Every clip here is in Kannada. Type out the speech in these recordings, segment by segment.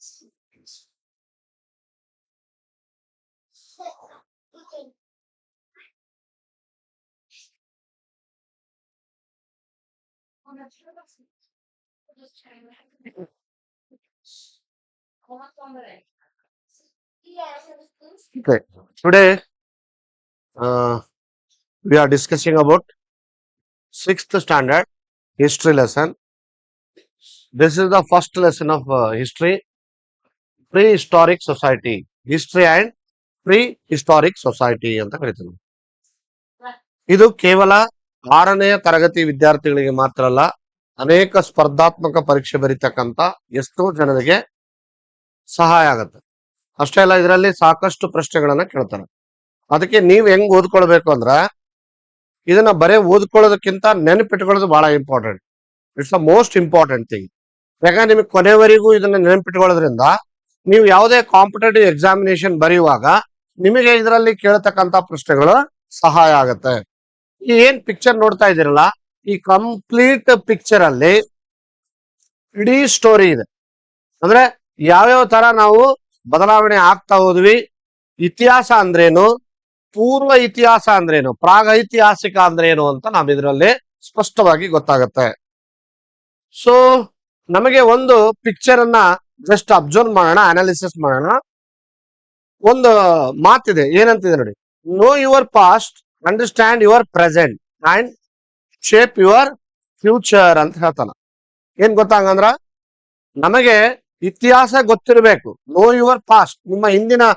Okay. Today we are discussing about sixth standard history lesson. This is the first lesson of history, prehistoric society, history and prehistoric society ಅಂತ ಕರಿತೀವಿ. ಇದು ಕೇವಲ 6ನೇ ತರಗತಿ ವಿದ್ಯಾರ್ಥಿಗಳಿಗೆ ಮಾತ್ರ ಅಲ್ಲ, ಅನೇಕ ಸ್ಪರ್ಧಾತ್ಮಕ ಪರೀಕ್ಷೆ ಬರೀತಕ್ಕಂತ ಎಷ್ಟೋ ಜನರಿಗೆ ಸಹಾಯ ಆಗುತ್ತೆ. ಅಷ್ಟೇ ಅಲ್ಲ, ಇದರಲ್ಲಿ ಸಾಕಷ್ಟು ಪ್ರಶ್ನೆಗಳನ್ನ ಕೇಳ್ತಾರೆ. ಅದಕ್ಕೆ ನೀವ್ ಹೆಂಗ್ ಓದ್ಕೊಳ್ಬೇಕು ಅಂದ್ರೆ, ಇದನ್ನ ಬರೇ ಓದ್ಕೊಳ್ಳೋದಕ್ಕಿಂತ ನೆನಪಿಟ್ಕೊಳ್ಳೋದು ಬಹಳ important. It's the most important thing. ಯಾಕಂದ್ರೆ ನಿಮಗೆ ಕೊನೆವರೆಗೂ ಇದನ್ನ ನೆನಪಿಟ್ಕೊಳ್ಳೋದ್ರಿಂದ ನೀವು ಯಾವುದೇ ಕಾಂಪಿಟೇಟಿವ್ ಎಕ್ಸಾಮಿನೇಷನ್ ಬರೆಯುವಾಗ ನಿಮಗೆ ಇದರಲ್ಲಿ ಕೇಳತಕ್ಕಂತ ಪ್ರಶ್ನೆಗಳು ಸಹಾಯ ಆಗುತ್ತೆ. ಈ ಏನ್ ಪಿಕ್ಚರ್ ನೋಡ್ತಾ ಇದ್ದೀರಲ್ಲ, ಈ ಕಂಪ್ಲೀಟ್ ಪಿಕ್ಚರ್ ಅಲ್ಲಿ ಇಡೀ ಸ್ಟೋರಿ ಇದೆ. ಅಂದ್ರೆ ಯಾವ್ಯಾವ ತರ ನಾವು ಬದಲಾವಣೆ ಆಗ್ತಾ ಹೋದ್ವಿ, ಇತಿಹಾಸ ಅಂದ್ರೇನು, ಪೂರ್ವ ಇತಿಹಾಸ ಅಂದ್ರೇನು, ಪ್ರಾಗೈತಿಹಾಸಿಕ ಅಂದ್ರೇನು ಅಂತ ನಾವ್ ಇದರಲ್ಲಿ ಸ್ಪಷ್ಟವಾಗಿ ಗೊತ್ತಾಗತ್ತೆ. ಸೊ ನಮಗೆ ಒಂದು ಪಿಕ್ಚರ್ ಅನ್ನ ಜಸ್ಟ್ ಅಬ್ಸರ್ವ್ ಮಾಡೋಣ, ಅನಾಲಿಸಿಸ್ ಮಾಡೋಣ. ಒಂದು ಮಾತಿದೆ, ಏನಂತಿದೆ ನೋಡಿ, know your past, understand your present and shape your future ಅಂತ ಹೇಳ್ತಾನ. ಏನ್ ಗೊತ್ತಾಗಂದ್ರ, ನಮಗೆ ಇತಿಹಾಸ ಗೊತ್ತಿರಬೇಕು. ನೋ ಯುವರ್ ಪಾಸ್ಟ್, ನಿಮ್ಮ ಹಿಂದಿನ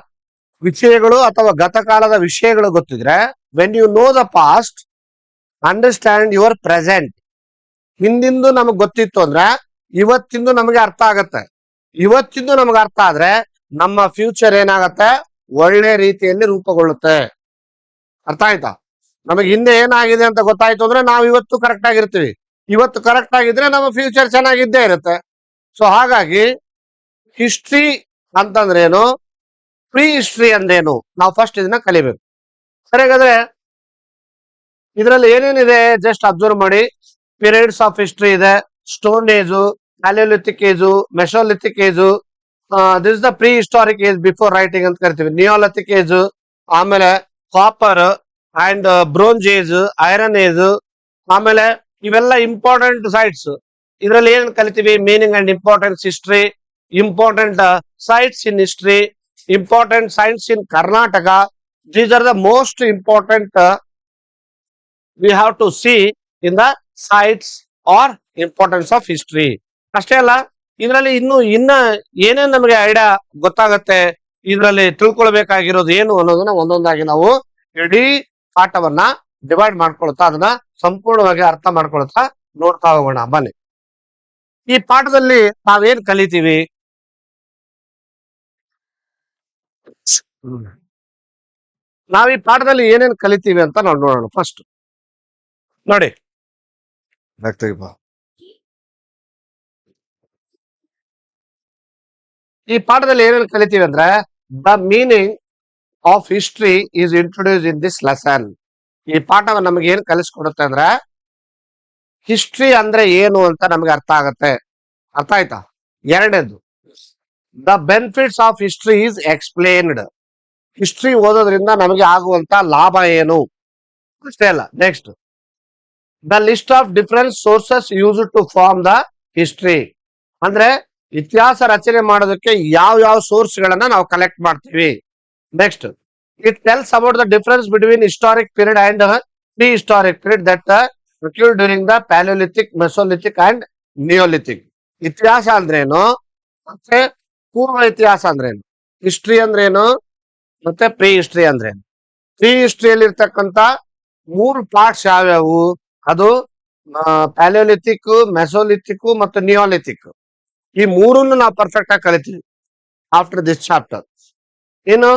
ವಿಷಯಗಳು ಅಥವಾ ಗತಕಾಲದ ವಿಷಯಗಳು ಗೊತ್ತಿದ್ರೆ, when you know the past, understand your present. ಹಿಂದಿಂದು ನಮಗ್ ಗೊತ್ತಿತ್ತು ಅಂದ್ರೆ ಇವತ್ತಿಂದು ನಮಗೆ ಅರ್ಥ ಆಗತ್ತೆ. ಇವತ್ತಿಂದು ನಮಗೆ ಅರ್ಥ ಆದ್ರೆ ನಮ್ಮ ಫ್ಯೂಚರ್ ಏನಾಗತ್ತೆ, ಒಳ್ಳೆ ರೀತಿಯಲ್ಲಿ ರೂಪುಗೊಳ್ಳುತ್ತೆ. ಅರ್ಥ ಆಯ್ತಾ? ನಮಗೆ ಹಿಂದೆ ಏನಾಗಿದೆ ಅಂತ ಗೊತ್ತಾಯ್ತು ಅಂದ್ರೆ ನಾವು ಇವತ್ತು ಕರೆಕ್ಟ್ ಆಗಿರ್ತೀವಿ. ಇವತ್ತು ಕರೆಕ್ಟ್ ಆಗಿದ್ರೆ ನಮ್ಮ ಫ್ಯೂಚರ್ ಚೆನ್ನಾಗಿದ್ದೇ ಇರುತ್ತೆ. ಸೊ ಹಾಗಾಗಿ ಹಿಸ್ಟ್ರಿ ಅಂತಂದ್ರೇನು, ಪ್ರೀ ಹಿಸ್ಟ್ರಿ ಅಂದ್ರೇನು, ನಾವು ಫಸ್ಟ್ ಇದನ್ನ ಕಲಿಬೇಕು. ಸರಿಯಾಗಾದ್ರೆ ಇದರಲ್ಲಿ ಏನೇನಿದೆ ಜಸ್ಟ್ ಅಬ್ಸರ್ವ್ ಮಾಡಿ. ಪೀರಿಯಡ್ಸ್ ಆಫ್ ಹಿಸ್ಟ್ರಿ ಇದೆ, stone age, palaeolithic age, mesolithic age, this is the prehistoric age before writing ಅಂತ ಕರಿತೀವಿ. ನಿಯೋಲಿಥಿಕ್ ಏಜ್, ಆಮೇಲೆ copper and bronze age, iron age, ಆಮೇಲೆ ಇವೆಲ್ಲ ಇಂಪಾರ್ಟೆಂಟ್ ಸೈಟ್ಸ್. ಇದರಲ್ಲಿ ಏನ್ ಕಲಿತೀವಿ, meaning and importance history, important sites in history, important sites in Karnataka. These are the most important we have to see in the sites or importance of history. ಅಷ್ಟೇ ಅಲ್ಲ, ಇದರಲ್ಲಿ ಇನ್ನ ಏನೇನ್ ನಮಗೆ ಐಡಿಯಾ ಗೊತ್ತಾಗತ್ತೆ, ಇದರಲ್ಲಿ ತಿಳ್ಕೊಳ್ಬೇಕಾಗಿರೋದು ಏನು ಅನ್ನೋದನ್ನ ಒಂದೊಂದಾಗಿ ನಾವು ಇಡೀ ಪಾಠವನ್ನ ಡಿವೈಡ್ ಮಾಡ್ಕೊಳ್ತಾ ಅದನ್ನ ಸಂಪೂರ್ಣವಾಗಿ ಅರ್ಥ ಮಾಡ್ಕೊಳ್ತಾ ನೋಡ್ತಾ ಹೋಗೋಣ. ಬನ್ನಿ, ಈ ಪಾಠದಲ್ಲಿ ನಾವೇನ್ ಕಲಿತೀವಿ, ನಾವ್ ಈ ಪಾಠದಲ್ಲಿ ಏನೇನ್ ಕಲಿತೀವಿ ಅಂತ ನಾವು ನೋಡೋಣ. ಫಸ್ಟ್ ನೋಡಿ, ಈ ಪಾಠದಲ್ಲಿ ಏನೇನು ಕಲಿತೀವಿ ಅಂದ್ರೆ, the meaning of history is introduce in this lesson. ಈ ಪಾಠವನ್ನು ನಮಗೆ ಏನ್ ಕಲಿಸ್ಕೊಡುತ್ತೆ ಅಂದ್ರೆ, ಹಿಸ್ಟ್ರಿ ಅಂದ್ರೆ ಏನು ಅಂತ ನಮಗೆ ಅರ್ಥ ಆಗತ್ತೆ. ಅರ್ಥ ಆಯ್ತಾ? ಎರಡನೇದು, the benefits of history is explained. History ಓದೋದ್ರಿಂದ ನಮಗೆ ಆಗುವಂತ ಲಾಭ ಏನು, ಅಷ್ಟೇ ಅಲ್ಲ. Next, the list of different sources use to form the history. ಅಂದ್ರೆ ಇತಿಹಾಸ ರಚನೆ ಮಾಡೋದಕ್ಕೆ ಯಾವ ಯಾವ ಸೋರ್ಸ್ ಗಳನ್ನ ನಾವು ಕಲೆಕ್ಟ್ ಮಾಡ್ತೀವಿ. Next, it tells about the difference between historic period and prehistoric period that occurred during the palaeolithic, mesolithic and neolithic. ಇತಿಹಾಸ ಅಂದ್ರೇನು, ಮತ್ತೆ ಪೂರ್ವ ಇತಿಹಾಸ ಅಂದ್ರೇನು, ಹಿಸ್ಟ್ರಿ ಅಂದ್ರೇನು, ಮತ್ತೆ ಪ್ರೀ ಹಿಸ್ಟ್ರಿ ಅಂದ್ರೇನು. ಪ್ರೀ ಹಿಸ್ಟ್ರಿಯಲ್ಲಿ ಇರ್ತಕ್ಕಂತ 3 ಪಾರ್ಟ್ಸ್ ಯಾವ್ಯಾವು, ಅದು ಪ್ಯಾಲಿಯೋಲಿಥಿಕ್, ಮೆಸೋಲಿಥಿಕ್ ಮತ್ತು ನಿಯೋಲಿಥಿಕ್. ಈ ಮೂರನ್ನು ನಾವು ಪರ್ಫೆಕ್ಟ್ ಆಗಿ ಕಲಿತೀವಿ ಆಫ್ಟರ್ ದಿಸ್ ಚಾಪ್ಟರ್. ಏನು,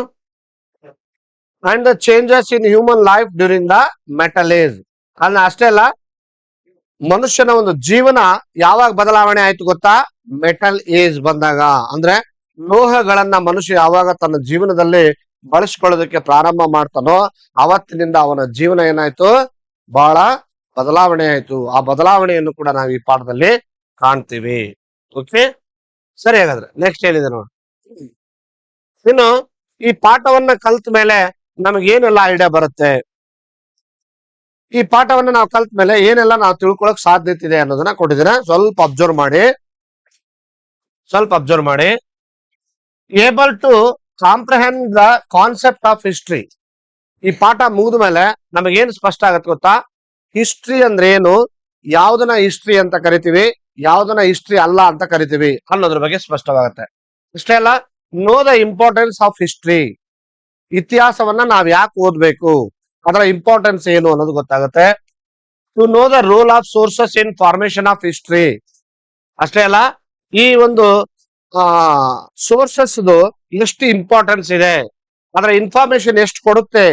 and the changes in human life during the metal age. ಅಂದ್ರೆ ಅಷ್ಟೇ ಅಲ್ಲ, ಮನುಷ್ಯನ ಒಂದು ಜೀವನ ಯಾವಾಗ ಬದಲಾವಣೆ ಆಯ್ತು ಗೊತ್ತಾ, ಮೆಟಲ್ ಏಜ್ ಬಂದಾಗ. ಅಂದ್ರೆ ಲೋಹಗಳನ್ನ ಮನುಷ್ಯ ಯಾವಾಗ ತನ್ನ ಜೀವನದಲ್ಲಿ ಬಳಸ್ಕೊಳ್ಳೋದಕ್ಕೆ ಪ್ರಾರಂಭ ಮಾಡ್ತಾನೋ ಅವತ್ತಿನಿಂದ ಅವನ ಜೀವನ ಏನಾಯ್ತು, ಬಹಳ ಬದಲಾವಣೆ ಆಯ್ತು. ಆ ಬದಲಾವಣೆಯನ್ನು ಕೂಡ ನಾವು ಈ ಪಾಠದಲ್ಲಿ ಕಾಣ್ತೀವಿ. ಓಕೆ, ಸರಿ, ಹಾಗಾದ್ರೆ ನೆಕ್ಸ್ಟ್ ಏನಿದೆ ನೋಡಿ. ಇನ್ನು ಈ ಪಾಠವನ್ನ ಕಲ್ತ ಮೇಲೆ ನಮಗೇನೆಲ್ಲ ಐಡಿಯಾ ಬರುತ್ತೆ, ಈ ಪಾಠವನ್ನ ನಾವು ಕಲ್ತ ಮೇಲೆ ಏನೆಲ್ಲ ನಾವು ತಿಳ್ಕೊಳಕ್ ಸಾಧ್ಯತೆ ಇದೆ ಅನ್ನೋದನ್ನ ಕೊಟ್ಟಿದ್ದೀರಾ. ಸ್ವಲ್ಪ ಅಬ್ಸರ್ವ್ ಮಾಡಿ. Able to comprehend the concept of history. ಈ ಪಾಠ ಮುಗಿದ ಮೇಲೆ ನಮಗೇನು ಸ್ಪಷ್ಟ ಆಗತ್ತೆ ಗೊತ್ತಾ? ಹಿಸ್ಟ್ರಿ ಅಂದ್ರೆ ಏನು, ಯಾವ್ದನ್ನ ಹಿಸ್ಟ್ರಿ ಅಂತ ಕರಿತೀವಿ, ಯಾವ್ದನ್ನ ಹಿಸ್ಟ್ರಿ ಅಲ್ಲ ಅಂತ ಕರಿತೀವಿ ಅನ್ನೋದ್ರ ಬಗ್ಗೆ ಸ್ಪಷ್ಟವಾಗತ್ತೆ. ಇಷ್ಟೇ ಅಲ್ಲ, know the importance of history. ಇತಿಹಾಸವನ್ನ ನಾವ್ ಯಾಕೆ ಓದ್ಬೇಕು, ಅದರ ಇಂಪಾರ್ಟೆನ್ಸ್ ಏನು ಅನ್ನೋದು ಗೊತ್ತಾಗುತ್ತೆ. To know the role of sources in formation of history. ಅಷ್ಟೇ ಅಲ್ಲ, ಈ ಒಂದು ಸೋರ್ಸಸ್ ಎಷ್ಟು ಇಂಪಾರ್ಟೆನ್ಸ್ ಇದೆ, ಅದರ ಇನ್ಫಾರ್ಮೇಶನ್ ಎಷ್ಟು ಕೊಡುತ್ತೆ,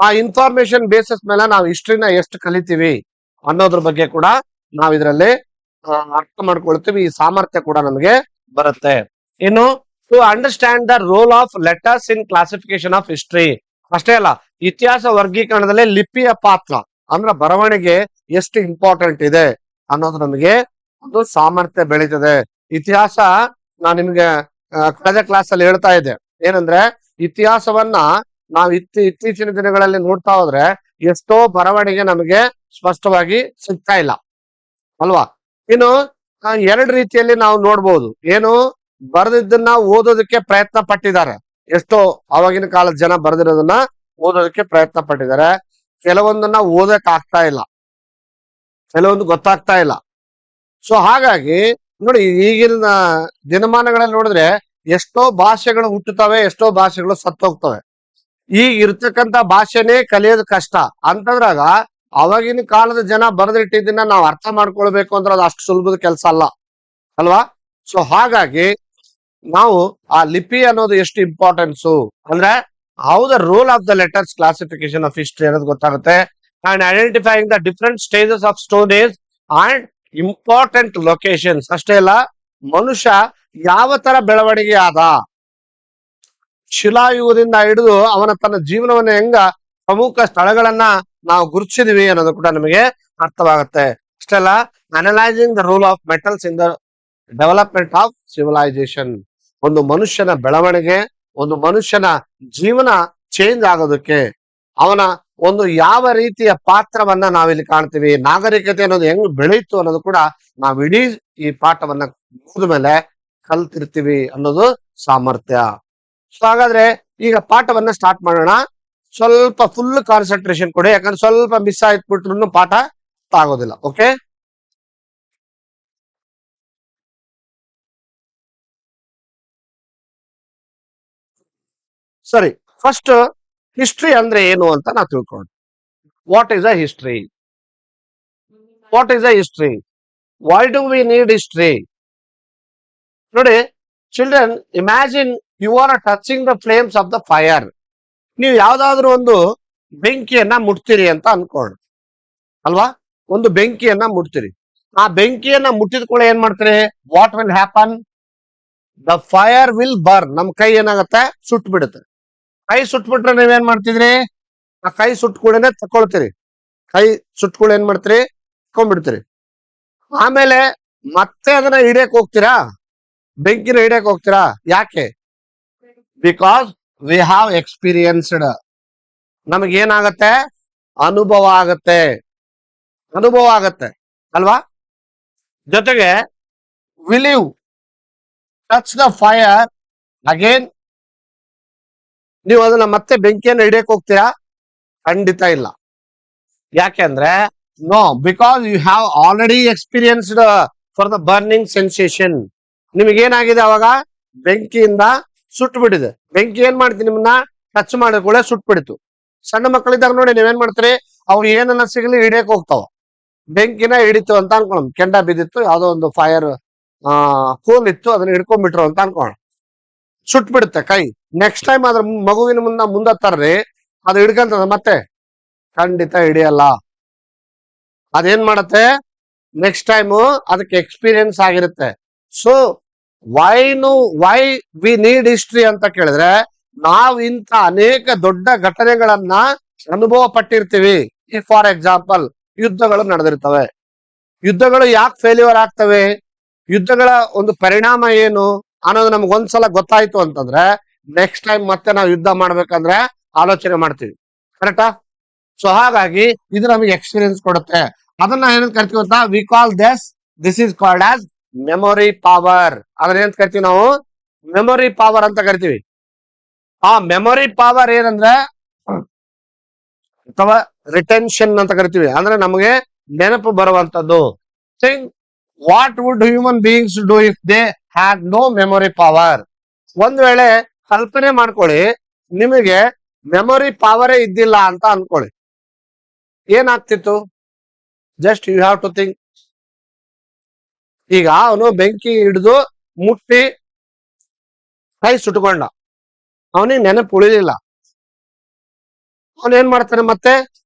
ಆ ಇನ್ಫಾರ್ಮೇಶನ್ ಬೇಸಿಸ್ ಮೇಲೆ ನಾವು ಹಿಸ್ಟ್ರಿನ ಎಷ್ಟು ಕಲಿತೀವಿ ಅನ್ನೋದ್ರ ಬಗ್ಗೆ ಕೂಡ ನಾವ್ ಇದರಲ್ಲಿ ಅರ್ಥ ಮಾಡ್ಕೊಳ್ತೀವಿ. ಈ ಸಾಮರ್ಥ್ಯ ಕೂಡ ನಮಗೆ ಬರುತ್ತೆ. ಇನ್ನು to understand the role of letters in classification of history. ಅಷ್ಟೇ ಅಲ್ಲ, ಇತಿಹಾಸ ವರ್ಗೀಕರಣದಲ್ಲಿ ಲಿಪಿಯ ಪಾತ್ರ ಅಂದ್ರೆ ಬರವಣಿಗೆ ಎಷ್ಟು ಇಂಪಾರ್ಟೆಂಟ್ ಇದೆ ಅನ್ನೋದು ನಮಗೆ ಒಂದು ಸಾಮರ್ಥ್ಯ ಬೆಳೀತದೆ. ಇತಿಹಾಸ ನಾನು ನಿಮ್ಗೆ ಕಳೆದ ಕ್ಲಾಸ್ ಅಲ್ಲಿ ಹೇಳ್ತಾ ಇದ್ದೆ, ಏನಂದ್ರೆ ಇತಿಹಾಸವನ್ನ ನಾವು ಇತ್ತೀಚಿನ ದಿನಗಳಲ್ಲಿ ನೋಡ್ತಾ ಹೋದ್ರೆ ಎಷ್ಟೋ ಬರವಣಿಗೆ ನಮಗೆ ಸ್ಪಷ್ಟವಾಗಿ ಸಿಗ್ತಾ ಇಲ್ಲ ಅಲ್ವಾ. ಇನ್ನು ಎರಡು ರೀತಿಯಲ್ಲಿ ನಾವು ನೋಡ್ಬೋದು. ಏನು, ಬರೆದಿದ್ದನ್ನ ಓದೋದಕ್ಕೆ ಪ್ರಯತ್ನ ಪಟ್ಟಿದ್ದಾರೆ, ಎಷ್ಟೋ ಅವಾಗಿನ ಕಾಲದ ಜನ ಬರೆದಿರೋದನ್ನ ಓದೋದಕ್ಕೆ ಪ್ರಯತ್ನ ಪಟ್ಟಿದ್ದಾರೆ. ಕೆಲವೊಂದನ್ನ ಓದಕ್ ಆಗ್ತಾ ಇಲ್ಲ, ಕೆಲವೊಂದು ಗೊತ್ತಾಗ್ತಾ ಇಲ್ಲ. ಸೊ ಹಾಗಾಗಿ ನೋಡಿ, ಈಗಿನ ದಿನಮಾನಗಳಲ್ಲಿ ನೋಡಿದ್ರೆ ಎಷ್ಟೋ ಭಾಷೆಗಳು ಹುಟ್ಟುತ್ತವೆ, ಎಷ್ಟೋ ಭಾಷೆಗಳು ಸತ್ತೋಗ್ತವೆ. ಈಗ ಇರ್ತಕ್ಕಂಥ ಭಾಷೆನೇ ಕಲಿಯೋದು ಕಷ್ಟ ಅಂತಂದ್ರಾಗ ಅವಾಗಿನ ಕಾಲದ ಜನ ಬರೆದಿಟ್ಟಿದ್ದನ್ನ ನಾವು ಅರ್ಥ ಮಾಡ್ಕೊಳ್ಬೇಕು ಅಂದ್ರೆ ಅದು ಅಷ್ಟು ಸುಲಭದ ಕೆಲಸ ಅಲ್ಲ ಅಲ್ವಾ. ಸೊ ಹಾಗಾಗಿ ನಾವು ಆ ಲಿಪಿ ಅನ್ನೋದು ಎಷ್ಟು ಇಂಪಾರ್ಟೆನ್ಸು ಅಂದ್ರೆ how the role of the letters classification of history ಅನ್ನೋದು ಗೊತ್ತಾಗುತ್ತೆ. And identifying the different stages of storage and important locations. ಅಷ್ಟೇ ಅಲ್ಲ, ಮನುಷ್ಯ ಯಾವ ತರ ಬೆಳವಣಿಗೆ ಆದ, ಶಿಲಾಯುಗದಿಂದ ಹಿಡಿದು ಅವನ ತನ್ನ ಜೀವನವನ್ನ ಹೆಂಗ ಪ್ರಮುಖ ಸ್ಥಳಗಳನ್ನ ನಾವು ಗುರುತಿಸಿದೀವಿ ಅನ್ನೋದು ಕೂಡ ನಮಗೆ ಅರ್ಥವಾಗುತ್ತೆ. ಅಷ್ಟೆಲ್ಲ analysing the role of metals in the development of civilisation. ಒಂದು ಮನುಷ್ಯನ ಬೆಳವಣಿಗೆ, ಒಂದು ಮನುಷ್ಯನ ಜೀವನ ಚೇಂಜ್ ಆಗೋದಕ್ಕೆ ಅವನ ಒಂದು ಯಾವ ರೀತಿಯ ಪಾತ್ರವನ್ನ ನಾವಿಲ್ಲಿ ಕಾಣ್ತೀವಿ, ನಾಗರಿಕತೆ ಅನ್ನೋದು ಹೆಂಗ್ ಬೆಳೀತು ಅನ್ನೋದು ಕೂಡ ನಾವು ಇಡೀ ಈ ಪಾಠವನ್ನ ಮುಗಿದ ಮೇಲೆ ಕಲ್ತಿರ್ತೀವಿ ಅನ್ನೋದು ಸಾಮರ್ಥ್ಯ. ಸೊ ಹಾಗಾದ್ರೆ ಈಗ ಪಾಠವನ್ನ ಸ್ಟಾರ್ಟ್ ಮಾಡೋಣ. ಸ್ವಲ್ಪ ಫುಲ್ ಕಾನ್ಸಂಟ್ರೇಷನ್ ಕೊಡಿ, ಯಾಕಂದ್ರೆ ಸ್ವಲ್ಪ ಮಿಸ್ ಆಯ್ತು ಪಾಠ ಆಗೋದಿಲ್ಲ. ಓಕೆ, ಸರಿ. ಫಸ್ಟ್ ಹಿಸ್ಟ್ರಿ ಅಂದ್ರೆ ಏನು ಅಂತ ನಾವು ತಿಳ್ಕೊಂಡು, what is a history, what is a history, why do we need history. ನೋಡಿ children, imagine you are touching the flames of the fire. ನೀವು ಯಾವ್ದಾದ್ರು ಒಂದು ಬೆಂಕಿಯನ್ನ ಮುಟ್ತೀರಿ ಅಂತ ಅನ್ಕೊಳ್ಳಿ ಅಲ್ವಾ. ಒಂದು ಬೆಂಕಿಯನ್ನ ಮುಟ್ತೀರಿ, ಆ ಬೆಂಕಿಯನ್ನ ಮುಟ್ಟಿದ ಕೂಡ ಏನ್ ಮಾಡ್ತೀರಿ, what will happen, the fire will burn. ನಮ್ ಕೈ ಏನಾಗತ್ತೆ, ಸುಟ್ಟು ಬಿಡುತ್ತೆ. ಕೈ ಸುಟ್ಬಿಟ್ರೆ ನೀವೇನ್ ಮಾಡ್ತಿದ್ರಿ, ಆ ಕೈ ಸುಟ್ ಕೂಡನೆ ತಕೊಳ್ತೀರಿ, ಕೈ ಸುಟ್ ಕೂಡ ಏನ್ ಮಾಡ್ತೀರಿ, ತಕೊಂಡ್ಬಿಡ್ತೀರಿ. ಆಮೇಲೆ ಮತ್ತೆ ಅದನ್ನ ಹಿಡಿಯಕ್ ಹೋಗ್ತೀರಾ, ಬೆಂಕಿನ ಹಿಡಿಯಕ್ ಹೋಗ್ತೀರಾ, ಯಾಕೆ, ಬಿಕಾಸ್ ವಿ ಹ್ಯಾವ್ ಎಕ್ಸ್ಪೀರಿಯನ್ಸ್ಡ್. ನಮಗೇನಾಗತ್ತೆ, ಅನುಭವ ಆಗತ್ತೆ, ಅನುಭವ ಆಗತ್ತೆ ಅಲ್ವಾ. ಜೊತೆಗೆ will you touch the fire again, ನೀವು ಅದನ್ನ ಮತ್ತೆ ಬೆಂಕಿಯನ್ನು ಹಿಡಿಯಕ್ ಹೋಗ್ತೀರಾ, ಖಂಡಿತ ಇಲ್ಲ. ಯಾಕೆ ಅಂದ್ರೆ no, because you have already experienced for the burning sensation. ನಿಮಗೇನಾಗಿದೆ, ಅವಾಗ ಬೆಂಕಿಯಿಂದ ಸುಟ್ಟು ಬಿಟ್ಟಿದೆ. ಬೆಂಕಿ ಏನ್ ಮಾಡ್ತೀವಿ, ನಿಮ್ಮನ್ನ ಟಚ್ ಮಾಡಿದ ಕೂಡ ಸುಟ್ಟು ಬಿಡಿತು. ಸಣ್ಣ ಮಕ್ಕಳಿದ್ದಾಗ ನೋಡಿ ನೀವೇನ್ ಮಾಡ್ತೀರಿ, ಅವು ಏನನ್ನ ಸಿಗಲಿ ಹಿಡಿಯಕ್ ಹೋಗ್ತಾವ. ಬೆಂಕಿನ ಹಿಡಿತು ಅಂತ ಅನ್ಕೊಳ್ಳ, ಕೆಂಡ ಬಿದ್ದಿತ್ತು, ಯಾವ್ದೋ ಒಂದು ಫೈರ್ ಕೋಲ್ ಇತ್ತು, ಅದನ್ನ ಹಿಡ್ಕೊಂಡ್ಬಿಟ್ರು ಅಂತ ಅನ್ಕೊಳ್ಳ, ಸುಟ್ ಬಿಡುತ್ತೆ ಕೈ. ನೆಕ್ಸ್ಟ್ ಟೈಮ್ ಅದ್ರ ಮಗುವಿನ ಮುಂದೆ ತರ್ರಿ, ಅದು ಹಿಡ್ಕಂತದ ಮತ್ತೆ, ಖಂಡಿತ ಹಿಡಿಯಲ್ಲ. ಅದೇನ್ ಮಾಡತ್ತೆ, ನೆಕ್ಸ್ಟ್ ಟೈಮು ಅದಕ್ಕೆ ಎಕ್ಸ್ಪೀರಿಯನ್ಸ್ ಆಗಿರುತ್ತೆ. So why we need history ಅಂತ ಕೇಳಿದ್ರೆ, ನಾವು ಇಂಥ ಅನೇಕ ದೊಡ್ಡ ಘಟನೆಗಳನ್ನ ಅನುಭವ ಪಟ್ಟಿರ್ತೀವಿ. ಫಾರ್ ಎಕ್ಸಾಂಪಲ್, ಯುದ್ಧಗಳು ನಡೆದಿರ್ತವೆ. ಯುದ್ಧಗಳು ಯಾಕೆ ಫೇಲ್ಯೂರ್ ಆಗ್ತವೆ, ಯುದ್ಧಗಳ ಒಂದು ಪರಿಣಾಮ ಏನು ಅನ್ನೋದು ನಮ್ಗೆ ಒಂದ್ಸಲ ಗೊತ್ತಾಯ್ತು ಅಂತಂದ್ರೆ ನೆಕ್ಸ್ಟ್ ಟೈಮ್ ಮತ್ತೆ ನಾವು ಯುದ್ಧ ಮಾಡ್ಬೇಕಂದ್ರೆ ಆಲೋಚನೆ ಮಾಡ್ತೀವಿ. ಕರೆಕ್ಟಾ? ಸೊ ಹಾಗಾಗಿ ಇದು ನಮಗೆ ಎಕ್ಸ್ಪೀರಿಯನ್ಸ್ ಕೊಡುತ್ತೆ. ಅದನ್ನ ಏನಂತ ಕರಿತೀವಿ ಅಂತ, we call this is called as memory power. ಅದನ್ನ ಏನಂತ ಕರಿತೀವಿ ನಾವು? ಮೆಮೊರಿ ಪವರ್ ಅಂತ ಕರಿತೀವಿ. ಆ ಮೆಮೊರಿ ಪವರ್ ಏನಂದ್ರೆ, ಅಥವಾ ರಿಟೆನ್ಷನ್ ಅಂತ ಕರಿತೀವಿ, ಅಂದ್ರೆ ನಮಗೆ ನೆನಪು ಬರುವಂತದ್ದು. Think what would human beings do if they had no memory power. ಒಂದ್ ವೇಳೆ ಕಲ್ಪನೆ ಮಾಡ್ಕೊಳ್ಳಿ, ನಿಮಗೆ ಮೆಮೊರಿ ಪವರೇ ಇದ್ದಿಲ್ಲ ಅಂತ ಅನ್ಕೊಳ್ಳಿ, ಏನಾಗ್ತಿತ್ತು? Just you have to think. ಈಗ ಅವನು ಬೆಂಕಿ ಹಿಡಿದು ಮುಟ್ಟಿ ಕೈ ಸುಟ್ಕೊಂಡ, ಅವನಿಗೆ ನೆನಪು ಉಳಿಲಿಲ್ಲ. ಅವನೇನ್ ಮಾಡ್ತಾನೆ?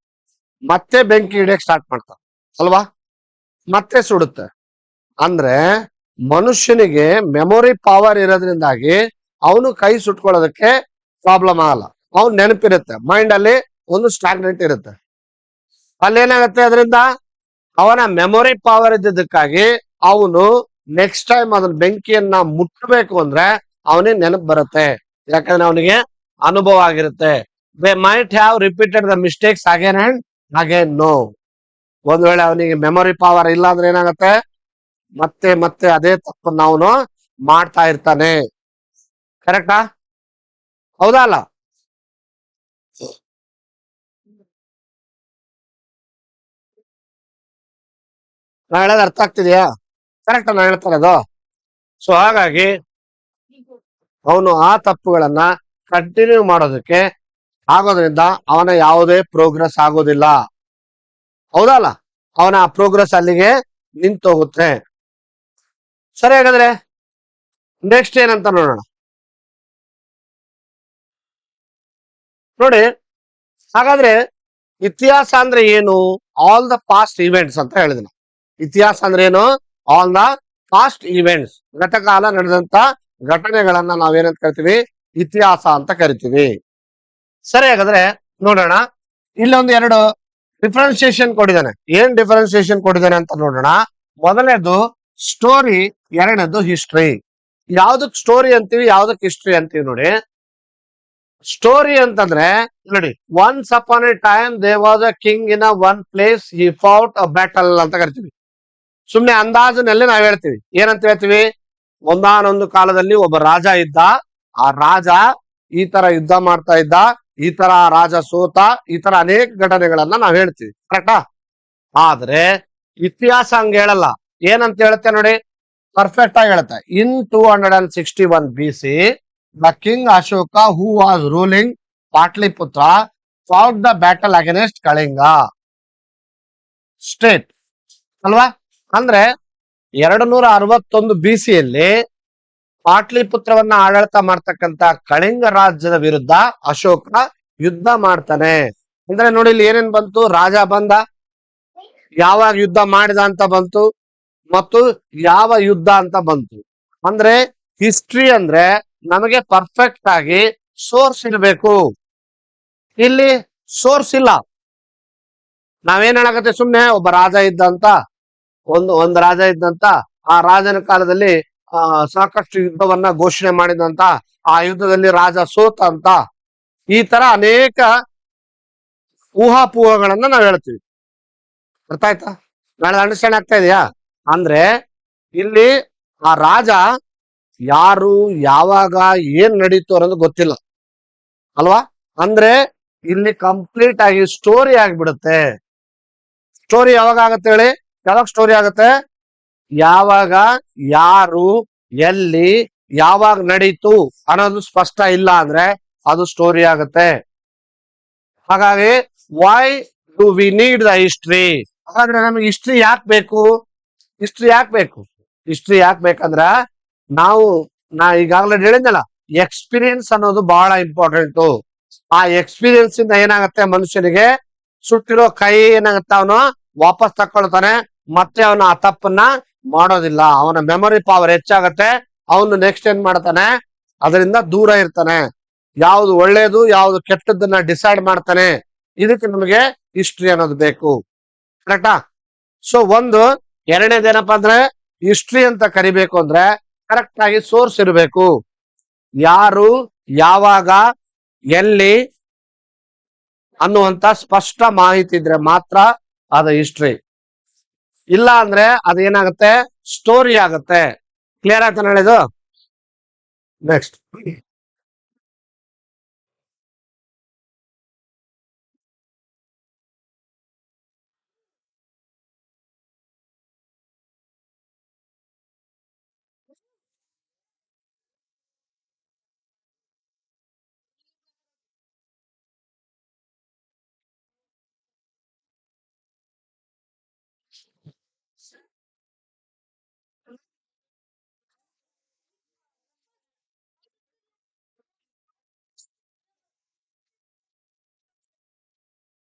ಮತ್ತೆ ಬೆಂಕಿ ಹಿಡಿಯಕ್ ಸ್ಟಾರ್ಟ್ ಮಾಡ್ತಾನೆ ಅಲ್ವಾ? ಮತ್ತೆ ಸುಡುತ್ತೆ. ಅಂದ್ರೆ ಮನುಷ್ಯನಿಗೆ ಮೆಮೊರಿ ಪವರ್ ಇರೋದ್ರಿಂದಾಗಿ ಅವನು ಕೈ ಸುಟ್ಕೊಳ್ಳೋದಕ್ಕೆ ಪ್ರಾಬ್ಲಮ್ ಆಗಲ್ಲ. ಅವ್ನ್ ನೆನಪಿರುತ್ತೆ, ಮೈಂಡ್ ಅಲ್ಲಿ ಒಂದು ಸ್ಟಾಗ್ನೆಂಟ್ ಇರುತ್ತೆ. ಅಲ್ಲೇನಾಗತ್ತೆ? ಅದರಿಂದ ಅವನ ಮೆಮೊರಿ ಪವರ್ ಇದ್ದಿದ್ದಕ್ಕಾಗಿ ಅವನು ನೆಕ್ಸ್ಟ್ ಟೈಮ್ ಅದನ್ನ ಬೆಂಕಿಯನ್ನ ಮುಟ್ಟಬೇಕು ಅಂದ್ರೆ ಅವನಿಗೆ ನೆನಪು ಬರುತ್ತೆ, ಯಾಕಂದ್ರೆ ಅವನಿಗೆ ಅನುಭವ ಆಗಿರುತ್ತೆ. They might have repeated the mistakes again and again. No, ಒಂದ್ ವೇಳೆ ಅವನಿಗೆ ಮೆಮೊರಿ ಪವರ್ ಇಲ್ಲ ಅಂದ್ರೆ ಏನಾಗತ್ತೆ? ಮತ್ತೆ ಮತ್ತೆ ಅದೇ ತಪ್ಪನ್ನ ಅವನು ಮಾಡ್ತಾ ಇರ್ತಾನೆ. ಕರೆಕ್ಟಾ? ಹೌದಾ ಅಲ್ಲ? ನಾ ಹೇಳೋದು ಅರ್ಥ ಆಗ್ತಿದ್ಯಾ? ಕರೆಕ್ಟಾ ನಾ ಹೇಳ್ತಾ ಇರೋದು? ಸೊ ಹಾಗಾಗಿ ಅವನು ಆ ತಪ್ಪುಗಳನ್ನ ಕಂಟಿನ್ಯೂ ಮಾಡೋದಕ್ಕೆ ಆಗೋದ್ರಿಂದ ಅವನ ಯಾವುದೇ ಪ್ರೋಗ್ರೆಸ್ ಆಗೋದಿಲ್ಲ. ಹೌದಲ್ಲ? ಅವನ ಪ್ರೋಗ್ರೆಸ್ ಅಲ್ಲಿಗೆ ನಿಂತೋಗುತ್ತೆ. ಸರಿ, ಹಾಗಾದ್ರೆ ನೆಕ್ಸ್ಟ್ ಏನಂತ ನೋಡೋಣ. ನೋಡಿ, ಹಾಗಾದ್ರೆ ಇತಿಹಾಸ ಅಂದ್ರೆ ಏನು? ಆಲ್ ದ ಪಾಸ್ಟ್ ಇವೆಂಟ್ಸ್ ಅಂತ ಹೇಳಿದ್ನ. ಇತಿಹಾಸ ಅಂದ್ರೆ ಏನು? ಆಲ್ ದ ಪಾಸ್ಟ್ ಇವೆಂಟ್ಸ್, ಗತಕಾಲ ನಡೆದಂತ ಘಟನೆಗಳನ್ನ ನಾವೇನಂತ ಕರಿತೀವಿ? ಇತಿಹಾಸ ಅಂತ ಕರಿತೀವಿ. ಸರಿ, ಹಾಗಾದ್ರೆ ನೋಡೋಣ. ಇಲ್ಲೊಂದು ಎರಡು ಡಿಫರೆನ್ಸಿಯೇಷನ್ ಕೊಟ್ಟಿದ್ದಾನೆ. ಏನ್ ಡಿಫರೆನ್ಸಿಯೇಷನ್ ಕೊಟ್ಟಿದ್ದಾನೆ ಅಂತ ನೋಡೋಣ. ಮೊದಲನೇದು ಸ್ಟೋರಿ, ಎರಡನೇದು ಹಿಸ್ಟ್ರಿ. ಯಾವ್ದಕ್ ಸ್ಟೋರಿ ಅಂತೀವಿ, ಯಾವ್ದಕ್ ಹಿಸ್ಟ್ರಿ ಅಂತೀವಿ? ನೋಡಿ, ಸ್ಟೋರಿ ಅಂತಂದ್ರೆ ನೋಡಿ, once upon a time there was a king in a one place, he fought a battle ಅಂತ ಕರಿತೀವಿ. ಸುಮ್ನೆ ಅಂದಾಜಿನಲ್ಲಿ ನಾವ್ ಹೇಳ್ತೀವಿ. ಏನಂತ ಹೇಳ್ತೀವಿ? ಒಂದಾನೊಂದು ಕಾಲದಲ್ಲಿ ಒಬ್ಬ ರಾಜ ಇದ್ದ, ಆ ರಾಜ ಈ ತರ ಯುದ್ಧ ಮಾಡ್ತಾ ಇದ್ದ, ಈ ತರ ಆ ರಾಜ ಸೋತ, ಈ ತರ ಅನೇಕ ಘಟನೆಗಳನ್ನ ನಾವ್ ಹೇಳ್ತೀವಿ. ಕರೆಕ್ಟಾ? ಆದ್ರೆ ಇತಿಹಾಸ ಹಂಗ ಹೇಳಲ್ಲ. ಏನಂತ ಹೇಳುತ್ತೆ ನೋಡಿ, ಪರ್ಫೆಕ್ಟ್ ಆಗಿ ಹೇಳುತ್ತೆ. In 261 BC, the king Ashoka who was ruling Pataliputra fought the battle against Kalinga state. ಅಲ್ವಾ? ಅಂದ್ರೆ 261 BCಯಲ್ಲಿ ಪಾಟ್ಲಿಪುತ್ರವನ್ನ ಆಡಳಿತ ಮಾಡ್ತಕ್ಕಂತ ಕಳಿಂಗ ರಾಜ್ಯದ ವಿರುದ್ಧ ಅಶೋಕ ಯುದ್ಧ ಮಾಡ್ತಾನೆ. ಅಂದ್ರೆ ನೋಡಿ, ಇಲ್ಲಿ ಏನೇನ್ ಬಂತು? ರಾಜ ಬಂದ, ಯಾವಾಗ ಯುದ್ಧ ಮಾಡಿದ ಅಂತ ಬಂತು, ಮತ್ತು ಯಾವ ಯುದ್ಧ ಅಂತ ಬಂತು. ಅಂದ್ರೆ ಹಿಸ್ಟ್ರಿ ಅಂದ್ರೆ ನಮಗೆ ಪರ್ಫೆಕ್ಟ್ ಆಗಿ ಸೋರ್ಸ್ ಇರಬೇಕು. ಇಲ್ಲಿ ಸೋರ್ಸ್ ಇಲ್ಲ. ನಾವೇನ್ ಹೇಳಕತ್ತೆ? ಸುಮ್ನೆ ಒಬ್ಬ ರಾಜ ಇದ್ದಂತ, ಒಂದು ರಾಜ ಇದ್ದಂತ, ಆ ರಾಜನ ಕಾಲದಲ್ಲಿ ಸಾಕಷ್ಟು ಯುದ್ಧವನ್ನ ಘೋಷಣೆ ಮಾಡಿದಂತ, ಆ ಯುದ್ಧದಲ್ಲಿ ರಾಜ ಸೋತ ಅಂತ, ಈ ತರ ಅನೇಕ ಊಹಾಪೋಹಗಳನ್ನ ನಾವ್ ಹೇಳ್ತೀವಿ. ಅರ್ಥ ಆಯ್ತಾ? ನಾಳೆ ಅಂಡರ್ಸ್ಟ್ಯಾಂಡ್ ಆಗ್ತಾ ಇದೆಯಾ? ಅಂದ್ರೆ ಇಲ್ಲಿ ಆ ರಾಜ ಯಾರು, ಯಾವಾಗ, ಏನ್ ನಡೀತು ಅನ್ನೋದು ಗೊತ್ತಿಲ್ಲ ಅಲ್ವಾ? ಅಂದ್ರೆ ಇಲ್ಲಿ ಕಂಪ್ಲೀಟ್ ಆಗಿ ಸ್ಟೋರಿ ಆಗ್ಬಿಡುತ್ತೆ. ಸ್ಟೋರಿ ಯಾವಾಗ ಆಗತ್ತೆ ಹೇಳಿ? ಯಾವಾಗ ಸ್ಟೋರಿ ಆಗತ್ತೆ? ಯಾವಾಗ, ಯಾರು, ಎಲ್ಲಿ, ಯಾವಾಗ ನಡೀತು ಅನ್ನೋದು ಸ್ಪಷ್ಟ ಇಲ್ಲ ಅಂದ್ರೆ ಅದು ಸ್ಟೋರಿ ಆಗತ್ತೆ. ಹಾಗಾಗಿ Y do we need the history? ಹಾಗಾದ್ರೆ ನಮಗೆ ಹಿಸ್ಟ್ರಿ ಯಾಕೆ ಬೇಕು? ಹಿಸ್ಟ್ರಿ ಯಾಕೆ ಬೇಕು? ಹಿಸ್ಟ್ರಿ ಯಾಕೆ ಬೇಕಂದ್ರ, ನಾ ಈಗಾಗಲೇ ಹೇಳಿದ್ನಲ್ಲ, ಎಕ್ಸ್ಪೀರಿಯನ್ಸ್ ಅನ್ನೋದು ಬಹಳ ಇಂಪಾರ್ಟೆಂಟ್. ಆ ಎಕ್ಸ್ಪೀರಿಯನ್ಸ್ ಇಂದ ಏನಾಗತ್ತೆ? ಮನುಷ್ಯನಿಗೆ ಸುಟ್ಟಿರೋ ಕೈ ಏನಾಗತ್ತೆ? ಅವನು ವಾಪಸ್ ತಕೊಳ್ತಾನೆ, ಮತ್ತೆ ಅವನು ಆ ತಪ್ಪನ್ನ ಮಾಡೋದಿಲ್ಲ. ಅವನ ಮೆಮೊರಿ ಪವರ್ ಹೆಚ್ಚಾಗತ್ತೆ. ಅವನು ನೆಕ್ಸ್ಟ್ ಏನ್ ಮಾಡ್ತಾನೆ? ಅದರಿಂದ ದೂರ ಇರ್ತಾನೆ. ಯಾವ್ದು ಒಳ್ಳೇದು, ಯಾವ್ದು ಕೆಟ್ಟದ್ದನ್ನ ಡಿಸೈಡ್ ಮಾಡ್ತಾನೆ. ಇದಕ್ಕೆ ನಮಗೆ ಹಿಸ್ಟ್ರಿ ಅನ್ನೋದು ಬೇಕು. ಕರೆಕ್ಟಾ? ಸೊ ಒಂದು. ಎರಡನೇದೇನಪ್ಪ ಅಂದ್ರೆ ಹಿಸ್ಟ್ರಿ ಅಂತ ಕರಿಬೇಕು ಅಂದ್ರೆ ಕರೆಕ್ಟ್ ಆಗಿ ಸೋರ್ಸ್ ಇರಬೇಕು. ಯಾರು, ಯಾವಾಗ, ಎಲ್ಲಿ ಅನ್ನುವಂತ ಸ್ಪಷ್ಟ ಮಾಹಿತಿ ಇದ್ರೆ ಮಾತ್ರ ಅದು ಹಿಸ್ಟ್ರಿ. ಇಲ್ಲ ಅಂದ್ರೆ ಅದೇನಾಗುತ್ತೆ, ಸ್ಟೋರಿ ಆಗುತ್ತೆ. ಕ್ಲಿಯರ್ ಆಯ್ತಾ ಹೇಳಿದು? ನೆಕ್ಸ್ಟ್,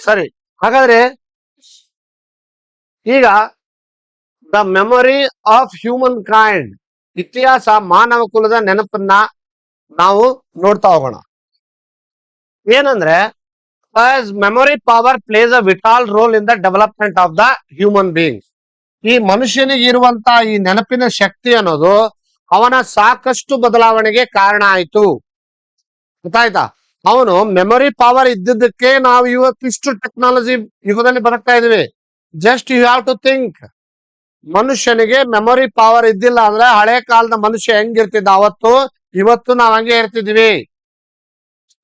ಸರಿ. ಹಾಗಾದ್ರೆ ಈಗ the memory of human kind, ಇತಿಹಾಸ ಮಾನವ ಕುಲದ ನೆನಪನ್ನ ನಾವು ನೋಡ್ತಾ ಹೋಗೋಣ. ಏನಂದ್ರೆ memory power place a vital role in the development of the human being. ಈ ಮನುಷ್ಯನಿಗೆ ಇರುವಂತ ಈ ನೆನಪಿನ ಶಕ್ತಿ ಅನ್ನೋದು ಅವನ ಸಾಕಷ್ಟು ಬದಲಾವಣೆಗೆ ಕಾರಣ ಆಯ್ತು. ಗೊತ್ತಾಯ್ತಾ? ಅವನು ಮೆಮೊರಿ ಪವರ್ ಇದ್ದಿದ್ದಕ್ಕೆ ನಾವು ಇವತ್ತಿಷ್ಟು ಟೆಕ್ನಾಲಜಿ ಯುಗದಲ್ಲಿ ಬದುಕ್ತಾ ಇದೀವಿ. Just you have to think, ಮನುಷ್ಯನಿಗೆ ಮೆಮೊರಿ ಪವರ್ ಇದ್ದಿಲ್ಲ ಅಂದ್ರೆ ಹಳೆ ಕಾಲದ ಮನುಷ್ಯ ಹೆಂಗಿರ್ತಿದ್ದ ಅವತ್ತು, ಇವತ್ತು ನಾವ್ ಹಂಗೆ ಇರ್ತಿದ್ವಿ.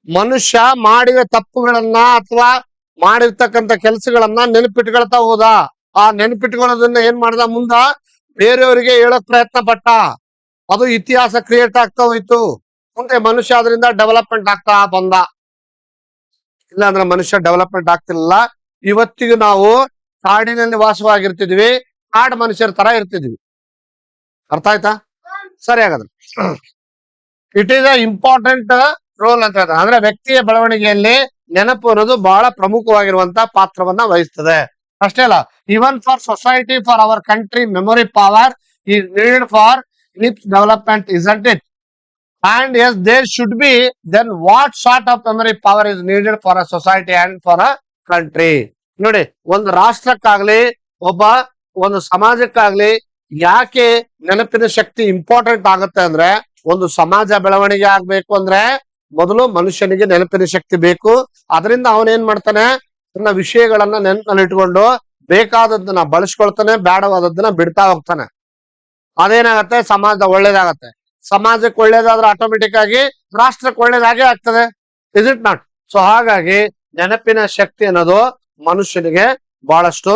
ಮನುಷ್ಯ ಮಾಡಿದ ತಪ್ಪುಗಳನ್ನ ಅಥವಾ ಮಾಡಿರ್ತಕ್ಕಂಥ ಕೆಲಸಗಳನ್ನ ನೆನಪಿಟ್ಕೊಳ್ತಾ ಹೋದ. ಆ ನೆನಪಿಟ್ಕೊಳ್ಳೋದನ್ನ ಏನ್ ಮಾಡ್ದ, ಮುಂದ ಬೇರೆಯವರಿಗೆ ಹೇಳಕ್ ಪ್ರಯತ್ನ ಪಟ್ಟ. ಅದು ಇತಿಹಾಸ ಕ್ರಿಯೇಟ್ ಆಗ್ತಾ ಹೋಯ್ತು. ಮುಂದೆ ಮನುಷ್ಯ ಅದರಿಂದ ಡೆವಲಪ್ಮೆಂಟ್ ಆಗ್ತಾ ಬಂದ. ಇಲ್ಲಾಂದ್ರೆ ಮನುಷ್ಯ ಡೆವಲಪ್ಮೆಂಟ್ ಆಗ್ತಿರ್ಲಿಲ್ಲ. ಇವತ್ತಿಗೂ ನಾವು ಕಾಡಿನಲ್ಲಿ ವಾಸವಾಗಿರ್ತಿದ್ವಿ, ಕಾಡು ಮನುಷ್ಯರ ತರ ಇರ್ತಿದ್ವಿ. ಅರ್ಥ ಆಯ್ತಾ? ಸರಿ, ಹಾಗಾದ್ರೆ it is a important role ಅಂತ ಹೇಳ್ತಾರೆ. ಅಂದ್ರೆ ವ್ಯಕ್ತಿಯ ಬೆಳವಣಿಗೆಯಲ್ಲಿ ನೆನಪು ಅನ್ನೋದು ಬಹಳ ಪ್ರಮುಖವಾಗಿರುವಂತ ಪಾತ್ರವನ್ನ ವಹಿಸ್ತದೆ. ಅಷ್ಟೇ ಅಲ್ಲ, ಇವನ್ for society, for our country, memory power is needed for it's development, isn't it? And yes, there should be. Then what sort of memory power is needed for a society and for a country? ನೋಡಿ, ಒಂದು ರಾಷ್ಟ್ರಕ್ಕಾಗ್ಲಿ ಒಂದು ಸಮಾಜಕ್ಕಾಗ್ಲಿ ಯಾಕೆ ನೆನಪಿನ ಶಕ್ತಿ ಇಂಪಾರ್ಟೆಂಟ್ ಆಗುತ್ತೆ ಅಂದ್ರೆ, ಒಂದು ಸಮಾಜ ಬೆಳವಣಿಗೆ ಆಗ್ಬೇಕು ಅಂದ್ರೆ ಮೊದಲು ಮನುಷ್ಯನಿಗೆ ನೆನಪಿನ ಶಕ್ತಿ ಬೇಕು. ಅದರಿಂದ ಅವನೇನ್ ಮಾಡ್ತಾನೆ, ತನ್ನ ವಿಷಯಗಳನ್ನ ನೆನಪಿನಲ್ಲಿ ಇಟ್ಕೊಂಡು ಬೇಕಾದದ್ದನ್ನ ಬಳಸ್ಕೊಳ್ತಾನೆ, ಬೇಡವಾದದ್ದನ್ನ ಬಿಡ್ತಾ ಹೋಗ್ತಾನೆ. ಅದೇನಾಗತ್ತೆ, ಸಮಾಜ ಒಳ್ಳೇದಾಗತ್ತೆ. ಸಮಾಜಕ್ಕೆ ಒಳ್ಳೇದಾದ್ರೆ ಆಟೋಮೆಟಿಕ್ ಆಗಿ ರಾಷ್ಟ್ರಕ್ಕೆ ಒಳ್ಳೇದಾಗೆ ಆಗ್ತದೆ. Is it not? ಸೊ ಹಾಗಾಗಿ ನೆನಪಿನ ಶಕ್ತಿ ಅನ್ನೋದು ಮನುಷ್ಯನಿಗೆ ಬಹಳಷ್ಟು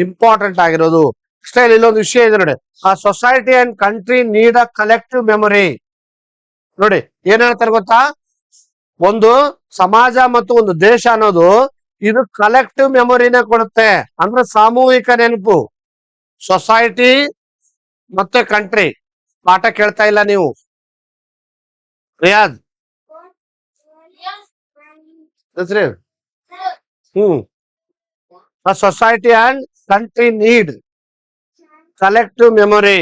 ಇಂಪಾರ್ಟೆಂಟ್ ಆಗಿರೋದು. ಅಷ್ಟೇ ಇಲ್ಲೊಂದು ವಿಷಯ ಇದೆ ನೋಡಿ, ಆ society and country need a collective memory. ನೋಡಿ ಏನ್ ಹೇಳ್ತಾರೆ ಗೊತ್ತಾ, ಒಂದು ಸಮಾಜ ಮತ್ತು ಒಂದು ದೇಶ ಅನ್ನೋದು ಇದು ಕಲೆಕ್ಟಿವ್ ಮೆಮೊರಿನ ಕೊಡುತ್ತೆ. ಅಂದ್ರೆ ಸಾಮೂಹಿಕ ನೆನಪು. ಸೊಸೈಟಿ ಮತ್ತೆ ಕಂಟ್ರಿ. ಪಾಠ ಕೇಳ್ತಾ ಇಲ್ಲ ನೀವು? Riyaz society and country need collective memory.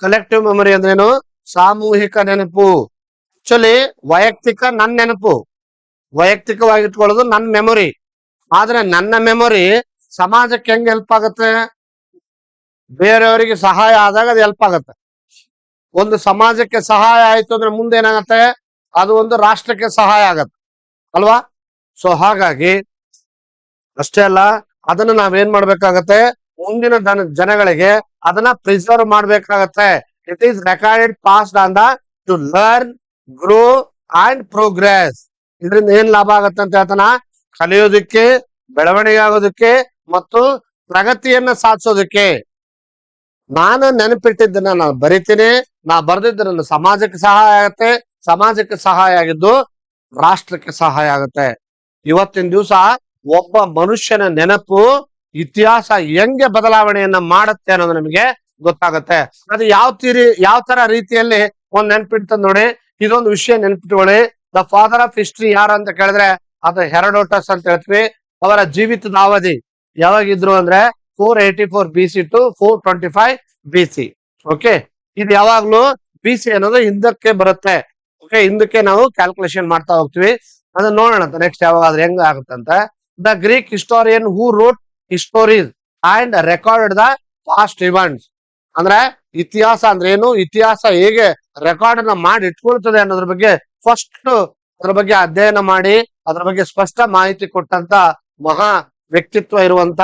Collective memory ಅಂದ್ರೇನು? ಸಾಮೂಹಿಕ ನೆನಪು. ಆಕ್ಚುಲಿ ವೈಯಕ್ತಿಕ ನನ್ನ ನೆನಪು, ವೈಯಕ್ತಿಕವಾಗಿಟ್ಕೊಳ್ಳೋದು ನನ್ನ ಮೆಮೊರಿ. ಆದ್ರೆ ನನ್ನ ಮೆಮೊರಿ ಸಮಾಜಕ್ಕೆ ಹೆಂಗ್ ಹೆಲ್ಪ್ ಆಗುತ್ತೆ? ಬೇರೆಯವರಿಗೆ ಸಹಾಯ ಆದಾಗ ಅದು ಹೆಲ್ಪ್ ಆಗುತ್ತೆ. ಒಂದು ಸಮಾಜಕ್ಕೆ ಸಹಾಯ ಆಯ್ತು ಅಂದ್ರೆ ಮುಂದೆ ಏನಾಗತ್ತೆ, ಅದು ಒಂದು ರಾಷ್ಟ್ರಕ್ಕೆ ಸಹಾಯ ಆಗತ್ತೆ ಅಲ್ವಾ? ಸೊ ಹಾಗಾಗಿ ಅಷ್ಟೇ ಅಲ್ಲ, ಅದನ್ನ ನಾವೇನ್ ಮಾಡ್ಬೇಕಾಗತ್ತೆ, ಮುಂದಿನ ಜನಗಳಿಗೆ ಅದನ್ನ ಪ್ರಿಸರ್ವ್ ಮಾಡ್ಬೇಕಾಗತ್ತೆ. It is recorded passed on the to learn, grow and progress. ಇದರಿಂದ ಏನ್ ಲಾಭ ಆಗತ್ತೆ ಅಂತ ಹೇಳ್ತಾನ, ಕಲಿಯೋದಕ್ಕೆ, ಬೆಳವಣಿಗೆ ಆಗೋದಕ್ಕೆ ಮತ್ತು ಪ್ರಗತಿಯನ್ನ ಸಾಧಿಸೋದಕ್ಕೆ. ನಾನು ನೆನಪಿಟ್ಟಿದ್ದನ್ನ ನಾನು ಬರಿತೀನಿ, ನಾ ಬರ್ದಿದ್ದನ್ನ ಸಮಾಜಕ್ಕೆ ಸಹಾಯ ಆಗತ್ತೆ, ಸಮಾಜಕ್ಕೆ ಸಹಾಯ ಆಗಿದ್ದು ರಾಷ್ಟ್ರಕ್ಕೆ ಸಹಾಯ ಆಗತ್ತೆ. ಇವತ್ತಿನ ದಿವಸ ಒಬ್ಬ ಮನುಷ್ಯನ ನೆನಪು ಇತಿಹಾಸ ಹೆಂಗೆ ಬದಲಾವಣೆಯನ್ನ ಮಾಡುತ್ತೆ ಅನ್ನೋದು ನಮಗೆ ಗೊತ್ತಾಗತ್ತೆ. ಅದು ಯಾವ ತರ ರೀತಿಯಲ್ಲಿ ಒಂದ್ ನೆನಪಿಡ್ತದ ನೋಡಿ. ಇದೊಂದು ವಿಷಯ ನೆನಪಿಟ್ಕೊಳ್ಳಿ. ದ ಫಾದರ್ ಆಫ್ ಹಿಸ್ಟ್ರಿ ಯಾರು ಅಂತ ಕೇಳಿದ್ರೆ ಅದು ಹೆರೋಡೋಟಸ್ ಅಂತ ಹೇಳ್ತೀವಿ. ಅವರ ಜೀವಿತದ ಅವಧಿ ಯಾವಾಗಿದ್ರು ಅಂದ್ರೆ 484 BC ಟು 425 BC. ಓಕೆ, ಇದು ಯಾವಾಗ್ಲೂ BC ಅನ್ನೋದು ಹಿಂದಕ್ಕೆ ಬರುತ್ತೆ. ಓಕೆ, ಹಿಂದಕ್ಕೆ ನಾವು ಕ್ಯಾಲ್ಕುಲೇಷನ್ ಮಾಡ್ತಾ ಹೋಗ್ತೀವಿ. ಅದನ್ನ ನೋಡೋಣ ನೆಕ್ಸ್ಟ್ ಯಾವಾಗಾದ್ರೆ ಹೆಂಗ ಆಗುತ್ತಂತ. The Greek historian who wrote histories and record the past events. ಅಂದ್ರೆ ಇತಿಹಾಸ ಅಂದ್ರೆ ಏನು, ಇತಿಹಾಸ ಹೇಗೆ ರೆಕಾರ್ಡ್ ಅನ್ನ ಮಾಡಿ ಇಟ್ಕೊಳ್ತದೆ ಅನ್ನೋದ್ರ ಬಗ್ಗೆ ಫಸ್ಟ್ ಅದ್ರ ಬಗ್ಗೆ ಅಧ್ಯಯನ ಮಾಡಿ ಅದ್ರ ಬಗ್ಗೆ ಸ್ಪಷ್ಟ ಮಾಹಿತಿ ಕೊಟ್ಟಂತ ಮಹಾ ವ್ಯಕ್ತಿತ್ವ ಇರುವಂತ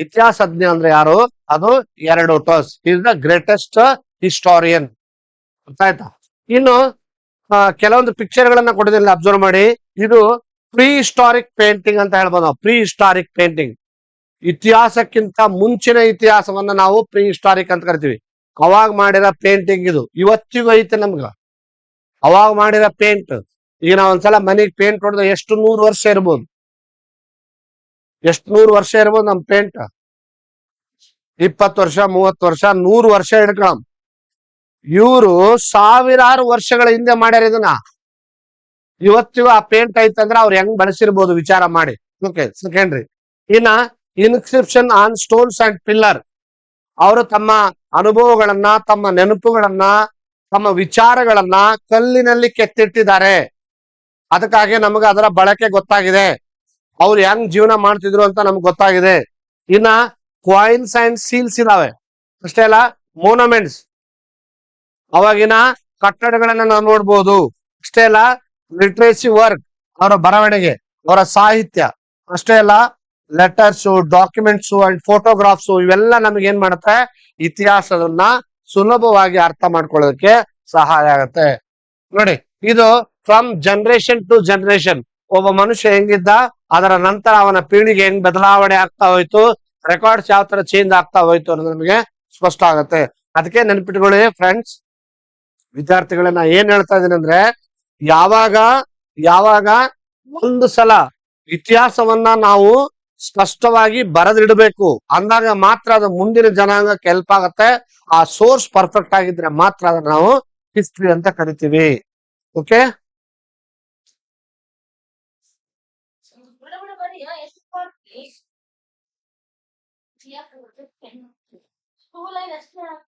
ಇತಿಹಾಸಜ್ಞ ಅಂದ್ರೆ ಯಾರು? ಅದು Herodotus. Is the greatest historian. ಗೊತ್ತಾಯ್ತಾ? ಇನ್ನು ಕೆಲವೊಂದು ಪಿಕ್ಚರ್ ಗಳನ್ನ ಕೊಟ್ಟಿದ್ದೀನಿ, ಅಬ್ಸರ್ವ್ ಮಾಡಿ. ಇದು ಪ್ರೀ ಹಿಸ್ಟಾರಿಕ್ ಪೇಂಟಿಂಗ್ ಅಂತ ಹೇಳ್ಬೋದು ನಾವು. ಪ್ರೀ ಹಿಸ್ಟಾರಿಕ್ ಪೇಂಟಿಂಗ್, ಇತಿಹಾಸಕ್ಕಿಂತ ಮುಂಚಿನ ಇತಿಹಾಸವನ್ನ ನಾವು ಪ್ರೀ ಹಿಸ್ಟಾರಿಕ್ ಅಂತ ಕರಿತೀವಿ. ಅವಾಗ ಮಾಡಿರೋ ಪೇಂಟಿಂಗ್ ಇದು ಇವತ್ತಿಗೂ ಐತೆ ನಮ್ಗ. ಅವಾಗ ಮಾಡಿರೋ ಪೇಂಟ್, ಈಗ ನಾವ್ ಒಂದ್ಸಲ ಮನೆಗೆ ಪೇಂಟ್ ಹೊಡೆದ್ರೆ ಎಷ್ಟು 100 ವರ್ಷ ಇರ್ಬೋದು, ಎಷ್ಟು 100 ವರ್ಷ ಇರ್ಬೋದು ನಮ್ ಪೇಂಟ್. 20 ವರ್ಷ, 30 ವರ್ಷ, 100 ವರ್ಷ ಹಿಡ್ಕೊಳಂ. ಇವರು ಸಾವಿರಾರು ವರ್ಷಗಳ ಹಿಂದೆ ಮಾಡ್ಯಾರ ಇದನ್ನ. ಇವತ್ತಿಗೂ ಆ ಪೇಂಟ್ ಐತಂದ್ರೆ ಅವ್ರು ಹೆಂಗ್ ಬಳಸಿರ್ಬೋದು ವಿಚಾರ ಮಾಡಿ. Okay, secondary. ಇನ್ನ inscription on stones and pillar. ಅವರು ತಮ್ಮ ಅನುಭವಗಳನ್ನ, ತಮ್ಮ ನೆನಪುಗಳನ್ನ, ತಮ್ಮ ವಿಚಾರಗಳನ್ನ ಕಲ್ಲಿನಲ್ಲಿ ಕೆತ್ತಿಟ್ಟಿದ್ದಾರೆ. ಅದಕ್ಕಾಗಿ ನಮಗೆ ಅದರ ಬಳಕೆ ಗೊತ್ತಾಗಿದೆ, ಅವ್ರು ಹೆಂಗ್ ಜೀವನ ಮಾಡ್ತಿದ್ರು ಅಂತ ನಮ್ಗೆ ಗೊತ್ತಾಗಿದೆ. ಇನ್ನ ಕಾಯಿನ್ಸ್ ಅಂಡ್ ಸೀಲ್ಸ್ ಇದಾವೆ. ಅಷ್ಟೇ ಅಲ್ಲ, ಮೋನಮೆಂಟ್ಸ್, ಅವಾಗಿನ ಕಟ್ಟಡಗಳನ್ನ ನಾವು ನೋಡ್ಬೋದು. ಅಷ್ಟೇ ಅಲ್ಲ, ಲಿಟ್ರೇಸಿ ವರ್ಕ್, ಅವರ ಬರವಣಿಗೆ, ಅವರ ಸಾಹಿತ್ಯ. ಅಷ್ಟೇ ಅಲ್ಲ, ಲೆಟರ್ಸ್, ಡಾಕ್ಯುಮೆಂಟ್ಸ್ ಅಂಡ್ ಫೋಟೋಗ್ರಾಫ್ಸ್, ಇವೆಲ್ಲ ನಮ್ಗೆ ಏನ್ ಮಾಡುತ್ತೆ, ಇತಿಹಾಸವನ್ನ ಸುಲಭವಾಗಿ ಅರ್ಥ ಮಾಡ್ಕೊಳ್ಳೋದಕ್ಕೆ ಸಹಾಯ ಆಗತ್ತೆ. ನೋಡಿ, ಇದು ಫ್ರಮ್ ಜನರೇಷನ್ ಟು ಜನರೇಷನ್ ಒಬ್ಬ ಮನುಷ್ಯ ಹೆಂಗಿದ್ದ, ಅದರ ನಂತರ ಅವನ ಪೀಳಿಗೆ ಹೆಂಗ್ ಬದಲಾವಣೆ ಆಗ್ತಾ ಹೋಯ್ತು, ರೆಕಾರ್ಡ್ಸ್ ಯಾವ ತರ ಚೇಂಜ್ ಆಗ್ತಾ ಹೋಯ್ತು ಅನ್ನೋದು ನಮಗೆ ಸ್ಪಷ್ಟ ಆಗತ್ತೆ. ಅದಕ್ಕೆ ನೆನ್ಪಿಟ್ಕೊಳ್ಳಿ ಫ್ರೆಂಡ್ಸ್, ವಿದ್ಯಾರ್ಥಿಗಳನ್ನ ಏನ್ ಹೇಳ್ತಾ ಇದೀನಿ ಅಂದ್ರೆ, ಯಾವಾಗ ಯಾವಾಗ ಒಂದು ಸಲ ಇತಿಹಾಸವನ್ನ ನಾವು ಸ್ಪಷ್ಟವಾಗಿ ಬರೆದಿಡಬೇಕು ಅಂದಾಗ ಮಾತ್ರ ಅದು ಮುಂದಿನ ಜನಾಂಗಕ್ಕೆ ಹೆಲ್ಪ್ ಆಗತ್ತೆ. ಆ ಸೋರ್ಸ್ ಪರ್ಫೆಕ್ಟ್ ಆಗಿದ್ರೆ ಮಾತ್ರ ಅದನ್ನ ನಾವು ಹಿಸ್ಟ್ರಿ ಅಂತ ಕರಿತೀವಿ. Okay,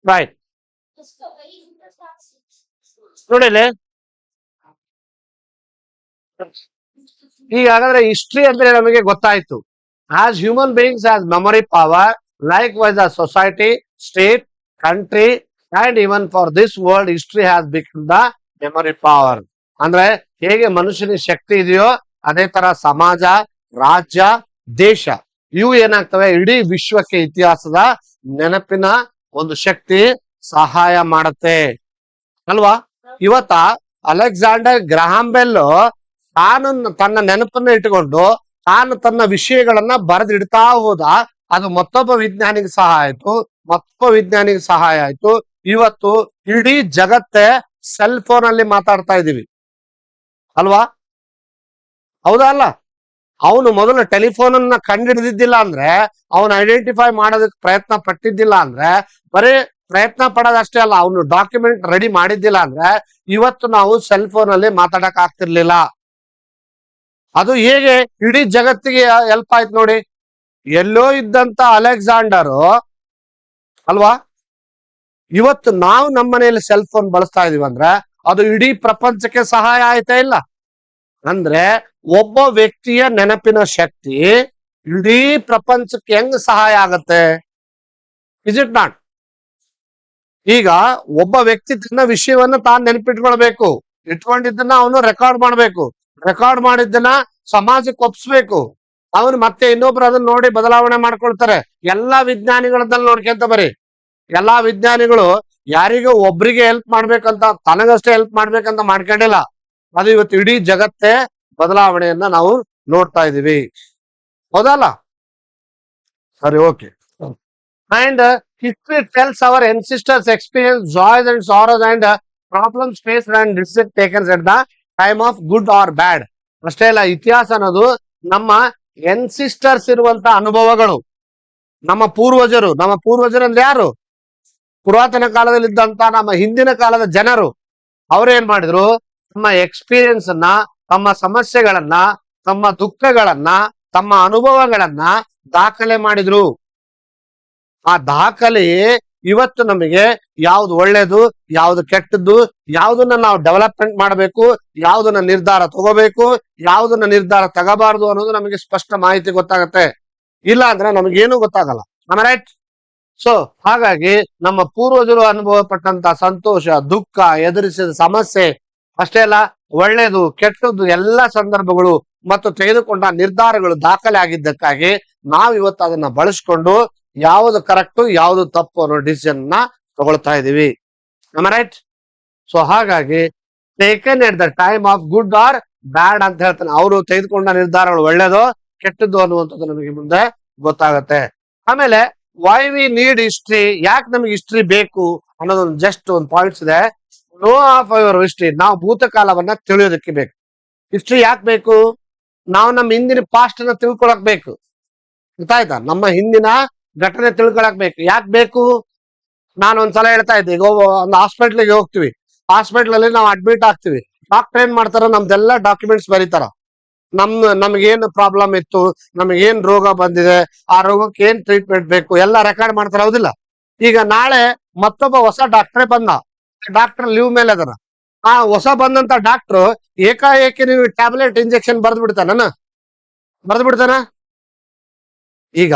right. ನೋಡಿ, ಈಗ ಹಾಗಾದ್ರೆ ಹಿಸ್ಟ್ರಿ ಅಂದ್ರೆ ನಮಗೆ ಗೊತ್ತಾಯ್ತು. As human beings as memory power, likewise a society, state, country and even for this world history has become the memory power. ಅಂದ್ರೆ ಹೇಗೆ ಮನುಷ್ಯನ ಶಕ್ತಿ ಇದೆಯೋ ಅದೇ ತರ ಸಮಾಜ, ರಾಜ್ಯ, ದೇಶ ಇವು ಏನಾಗ್ತವೆ, ಇಡೀ ವಿಶ್ವಕ್ಕೆ ಇತಿಹಾಸದ ನೆನಪಿನ ಒಂದು ಶಕ್ತಿ ಸಹಾಯ ಮಾಡತ್ತೆ ಅಲ್ವಾ? ಇವತ್ತ ಅಲೆಕ್ಸಾಂಡರ್ ಗ್ರಹಾಂ ಬೆಲ್ ತಾನು ತನ್ನ ನೆನಪನ್ನ ಇಟ್ಟುಕೊಂಡು ತಾನು ತನ್ನ ವಿಷಯಗಳನ್ನ ಬರೆದಿಡ್ತಾ ಹೋದ. ಅದು ಮತ್ತೊಬ್ಬ ವಿಜ್ಞಾನಿಗೆ ಸಹಾಯ ಆಯ್ತು. ಇವತ್ತು ಇಡೀ ಜಗತ್ತೇ ಸೆಲ್ ಫೋನ್ ಅಲ್ಲಿ ಮಾತಾಡ್ತಾ ಇದೀವಿ ಅಲ್ವಾ? ಹೌದಾ ಅಲ್ಲ? ಅವನು ಮೊದಲು ಟೆಲಿಫೋನ್ ಅನ್ನ ಕಂಡುಹಿಡಿದಿದ್ದಿಲ್ಲ ಅಂದ್ರೆ, ಅವನು ಐಡೆಂಟಿಫೈ ಮಾಡೋದಕ್ಕೆ ಪ್ರಯತ್ನ ಪಟ್ಟಿದ್ದಿಲ್ಲ ಅಂದ್ರೆ, ಬರೀ ಪ್ರಯತ್ನ ಪಡೋದಷ್ಟೇ ಅಲ್ಲ, ಅವನು ಡಾಕ್ಯುಮೆಂಟ್ ರೆಡಿ ಮಾಡಿದ್ದಿಲ್ಲ ಅಂದ್ರೆ ಇವತ್ತು ನಾವು ಸೆಲ್ ಫೋನ್ ಅಲ್ಲಿ ಮಾತಾಡಕ್ ಆಗ್ತಿರ್ಲಿಲ್ಲ. ಅದು ಹೇಗೆ ಇಡೀ ಜಗತ್ತಿಗೆ ಹೆಲ್ಪ್ ಆಯ್ತು ನೋಡಿ. ಎಲ್ಲೋ ಇದ್ದಂತ ಅಲೆಕ್ಸಾಂಡರ್ ಅಲ್ವಾ, ಇವತ್ತು ನಾವು ನಮ್ಮ ಮನೆಯಲ್ಲಿ ಸೆಲ್ ಫೋನ್ ಬಳಸ್ತಾ ಇದೀವಿ ಅಂದ್ರೆ ಅದು ಇಡೀ ಪ್ರಪಂಚಕ್ಕೆ ಸಹಾಯ ಆಯ್ತಾ ಇಲ್ಲ? ಅಂದ್ರೆ ಒಬ್ಬ ವ್ಯಕ್ತಿಯ ನೆನಪಿನ ಶಕ್ತಿ ಇಡೀ ಪ್ರಪಂಚಕ್ಕೆ ಹೆಂಗ್ ಸಹಾಯ ಆಗತ್ತೆ? Is it not? ಈಗ ಒಬ್ಬ ವ್ಯಕ್ತಿ ತನ್ನ ವಿಷಯವನ್ನ ತಾನು ನೆನಪಿಟ್ಕೊಳ್ಬೇಕು, ಇಟ್ಕೊಂಡಿದ್ದನ್ನ ಅವನು ರೆಕಾರ್ಡ್ ಮಾಡ್ಬೇಕು, ರೆಕಾರ್ಡ್ ಮಾಡಿದ್ದನ್ನ ಸಮಾಜಕ್ಕೆ ಒಪ್ಸ್ಬೇಕು. ಅವನು ಮತ್ತೆ ಇನ್ನೊಬ್ರು ಅದನ್ನ ನೋಡಿ ಬದಲಾವಣೆ ಮಾಡ್ಕೊಳ್ತಾರೆ. ಎಲ್ಲಾ ವಿಜ್ಞಾನಿಗಳನ್ನೆಲ್ಲ ನೋಡ್ಕೊಂತ ಬರೀ, ಎಲ್ಲಾ ವಿಜ್ಞಾನಿಗಳು ಯಾರಿಗೂ ಒಬ್ರಿಗೆ ಹೆಲ್ಪ್ ಮಾಡ್ಬೇಕಂತ, ತನಗಷ್ಟೇ ಹೆಲ್ಪ್ ಮಾಡ್ಬೇಕಂತ ಮಾಡ್ಕೊಂಡಿಲ್ಲ. ಅದು ಇವತ್ತು ಇಡೀ ಜಗತ್ತೇ ಬದಲಾವಣೆಯನ್ನ ನಾವು ನೋಡ್ತಾ ಇದೀವಿ, ಹೌದಲ್ಲ? ಸರಿ, okay. And history tells our ancestors experience joys and sorrows and problems faced and decisions taken at the time of good or bad. ಅಷ್ಟೇ ಅಲ್ಲ, ಇತಿಹಾಸ ಅನ್ನೋದು ನಮ್ಮ ಎನ್ಸಿಸ್ಟರ್ಸ್ ಇರುವಂತ ಅನುಭವಗಳು. ನಮ್ಮ ಪೂರ್ವಜರು ಅಂದ್ರೆ ಯಾರು? ಪುರಾತನ ಕಾಲದಲ್ಲಿದ್ದಂತ ನಮ್ಮ ಹಿಂದಿನ ಕಾಲದ ಜನರು. ಅವ್ರೇನ್ ಮಾಡಿದ್ರು? ತಮ್ಮ ಎಕ್ಸ್ಪೀರಿಯನ್ಸ್ ಅನ್ನ, ತಮ್ಮ ಸಮಸ್ಯೆಗಳನ್ನ, ತಮ್ಮ ದುಃಖಗಳನ್ನ, ತಮ್ಮ ಅನುಭವಗಳನ್ನ ದಾಖಲೆ ಮಾಡಿದ್ರು. ಆ ದಾಖಲೆ ಇವತ್ತು ನಮಗೆ ಯಾವ್ದು ಒಳ್ಳೇದು, ಯಾವ್ದು ಕೆಟ್ಟದ್ದು, ಯಾವ್ದನ್ನ ನಾವು ಡೆವಲಪ್ಮೆಂಟ್ ಮಾಡಬೇಕು, ಯಾವ್ದನ್ನ ನಿರ್ಧಾರ ತಗೋಬೇಕು, ಯಾವ್ದನ್ನ ನಿರ್ಧಾರ ತಗೋಬಾರ್ದು ಅನ್ನೋದು ನಮಗೆ ಸ್ಪಷ್ಟ ಮಾಹಿತಿ ಗೊತ್ತಾಗತ್ತೆ. ಇಲ್ಲ ಅಂದ್ರೆ ನಮಗೇನು ಗೊತ್ತಾಗಲ್ಲ. ರೈಟ್. ಸೊ ಹಾಗಾಗಿ ನಮ್ಮ ಪೂರ್ವಜರು ಅನುಭವ ಪಟ್ಟಂತ ಸಂತೋಷ, ದುಃಖ, ಎದುರಿಸಿದ ಸಮಸ್ಯೆ, ಅಷ್ಟೇ ಅಲ್ಲ ಒಳ್ಳೇದು ಕೆಟ್ಟದ್ದು ಎಲ್ಲ ಸಂದರ್ಭಗಳು ಮತ್ತು ತೆಗೆದುಕೊಂಡ ನಿರ್ಧಾರಗಳು ದಾಖಲೆ ಆಗಿದ್ದಕ್ಕಾಗಿ ನಾವು ಇವತ್ತು ಅದನ್ನ ಬಳಸ್ಕೊಂಡು ಯಾವುದು ಕರೆಕ್ಟ್ ಯಾವುದು ತಪ್ಪು ಅನ್ನೋ ಡಿಸಿಷನ್ ನ ತಗೊಳ್ತಾ ಇದೀವಿ. ರೈಟ್. ಸೊ ಹಾಗಾಗಿ taken at the time of good or bad ಅಂತ ಹೇಳ್ತಾನೆ. ಅವರು ತೆಗೆದುಕೊಂಡ ನಿರ್ಧಾರಗಳು ಒಳ್ಳೇದು ಕೆಟ್ಟದ್ದು ಅನ್ನುವಂಥದ್ದು ನಮಗೆ ಮುಂದೆ ಗೊತ್ತಾಗತ್ತೆ. ಆಮೇಲೆ ವೈ ವಿ ನೀಡ್ ಹಿಸ್ಟ್ರಿ, ಯಾಕೆ ನಮಗೆ ಹಿಸ್ಟ್ರಿ ಬೇಕು ಅನ್ನೋದೊಂದು ಜಸ್ಟ್ ಒಂದು ಪಾಯಿಂಟ್ಸ್ ಇದೆ. ನೋ ಆಫ್ ಅವರ್ ಹಿಸ್ಟ್ರಿ, ನಾವು ಭೂತಕಾಲವನ್ನ ತಿಳಿಯೋದಕ್ಕೆ ಬೇಕು. ಹಿಸ್ಟ್ರಿ ಯಾಕೆ ಬೇಕು? ನಾವು ನಮ್ಮ ಹಿಂದಿನ ಪಾಸ್ಟ್ ಅನ್ನ ತಿಳ್ಕೊಳಕ್ ಬೇಕು. ಗೊತ್ತಾಯ್ತಾ? ನಮ್ಮ ಹಿಂದಿನ ಘಟನೆ ತಿಳ್ಕೊಳಕ್ ಬೇಕು. ಯಾಕೆ ಬೇಕು? ನಾನು ಒಂದ್ಸಲ ಹೇಳ್ತಾ ಇದ್ದೆ, ಈಗ ಒಂದು ಹಾಸ್ಪಿಟ್ಲಿಗೆ ಹೋಗ್ತೀವಿ, ಹಾಸ್ಪಿಟ್ಲ್ ಅಲ್ಲಿ ನಾವು ಅಡ್ಮಿಟ್ ಆಗ್ತೀವಿ, ಡಾಕ್ಟರ್ ಏನ್ ಮಾಡ್ತಾರ, ನಮ್ದೆಲ್ಲ ಡಾಕ್ಯುಮೆಂಟ್ಸ್ ಬರೀತಾರ. ನಮ್ಗೇನು ಪ್ರಾಬ್ಲಮ್ ಇತ್ತು, ನಮಗೇನ್ ರೋಗ ಬಂದಿದೆ, ಆ ರೋಗಕ್ಕೆ ಏನ್ ಟ್ರೀಟ್ಮೆಂಟ್ ಬೇಕು ಎಲ್ಲ ರೆಕಾರ್ಡ್ ಮಾಡ್ತಾರ, ಹೌದಿಲ್ಲ? ಈಗ ನಾಳೆ ಮತ್ತೊಬ್ಬ ಹೊಸ ಡಾಕ್ಟ್ರೇ ಬಂದ, ಡಾಕ್ಟರ್ ಲೀವ್ ಮೇಲೆ ಅದರ, ಆ ಹೊಸ ಬಂದಂತ ಡಾಕ್ಟ್ರು ಏಕಾಏಕಿ ನೀವು ಟ್ಯಾಬ್ಲೆಟ್ ಇಂಜೆಕ್ಷನ್ ಬರೆದು ಬಿಡ್ತಾನ. ಈಗ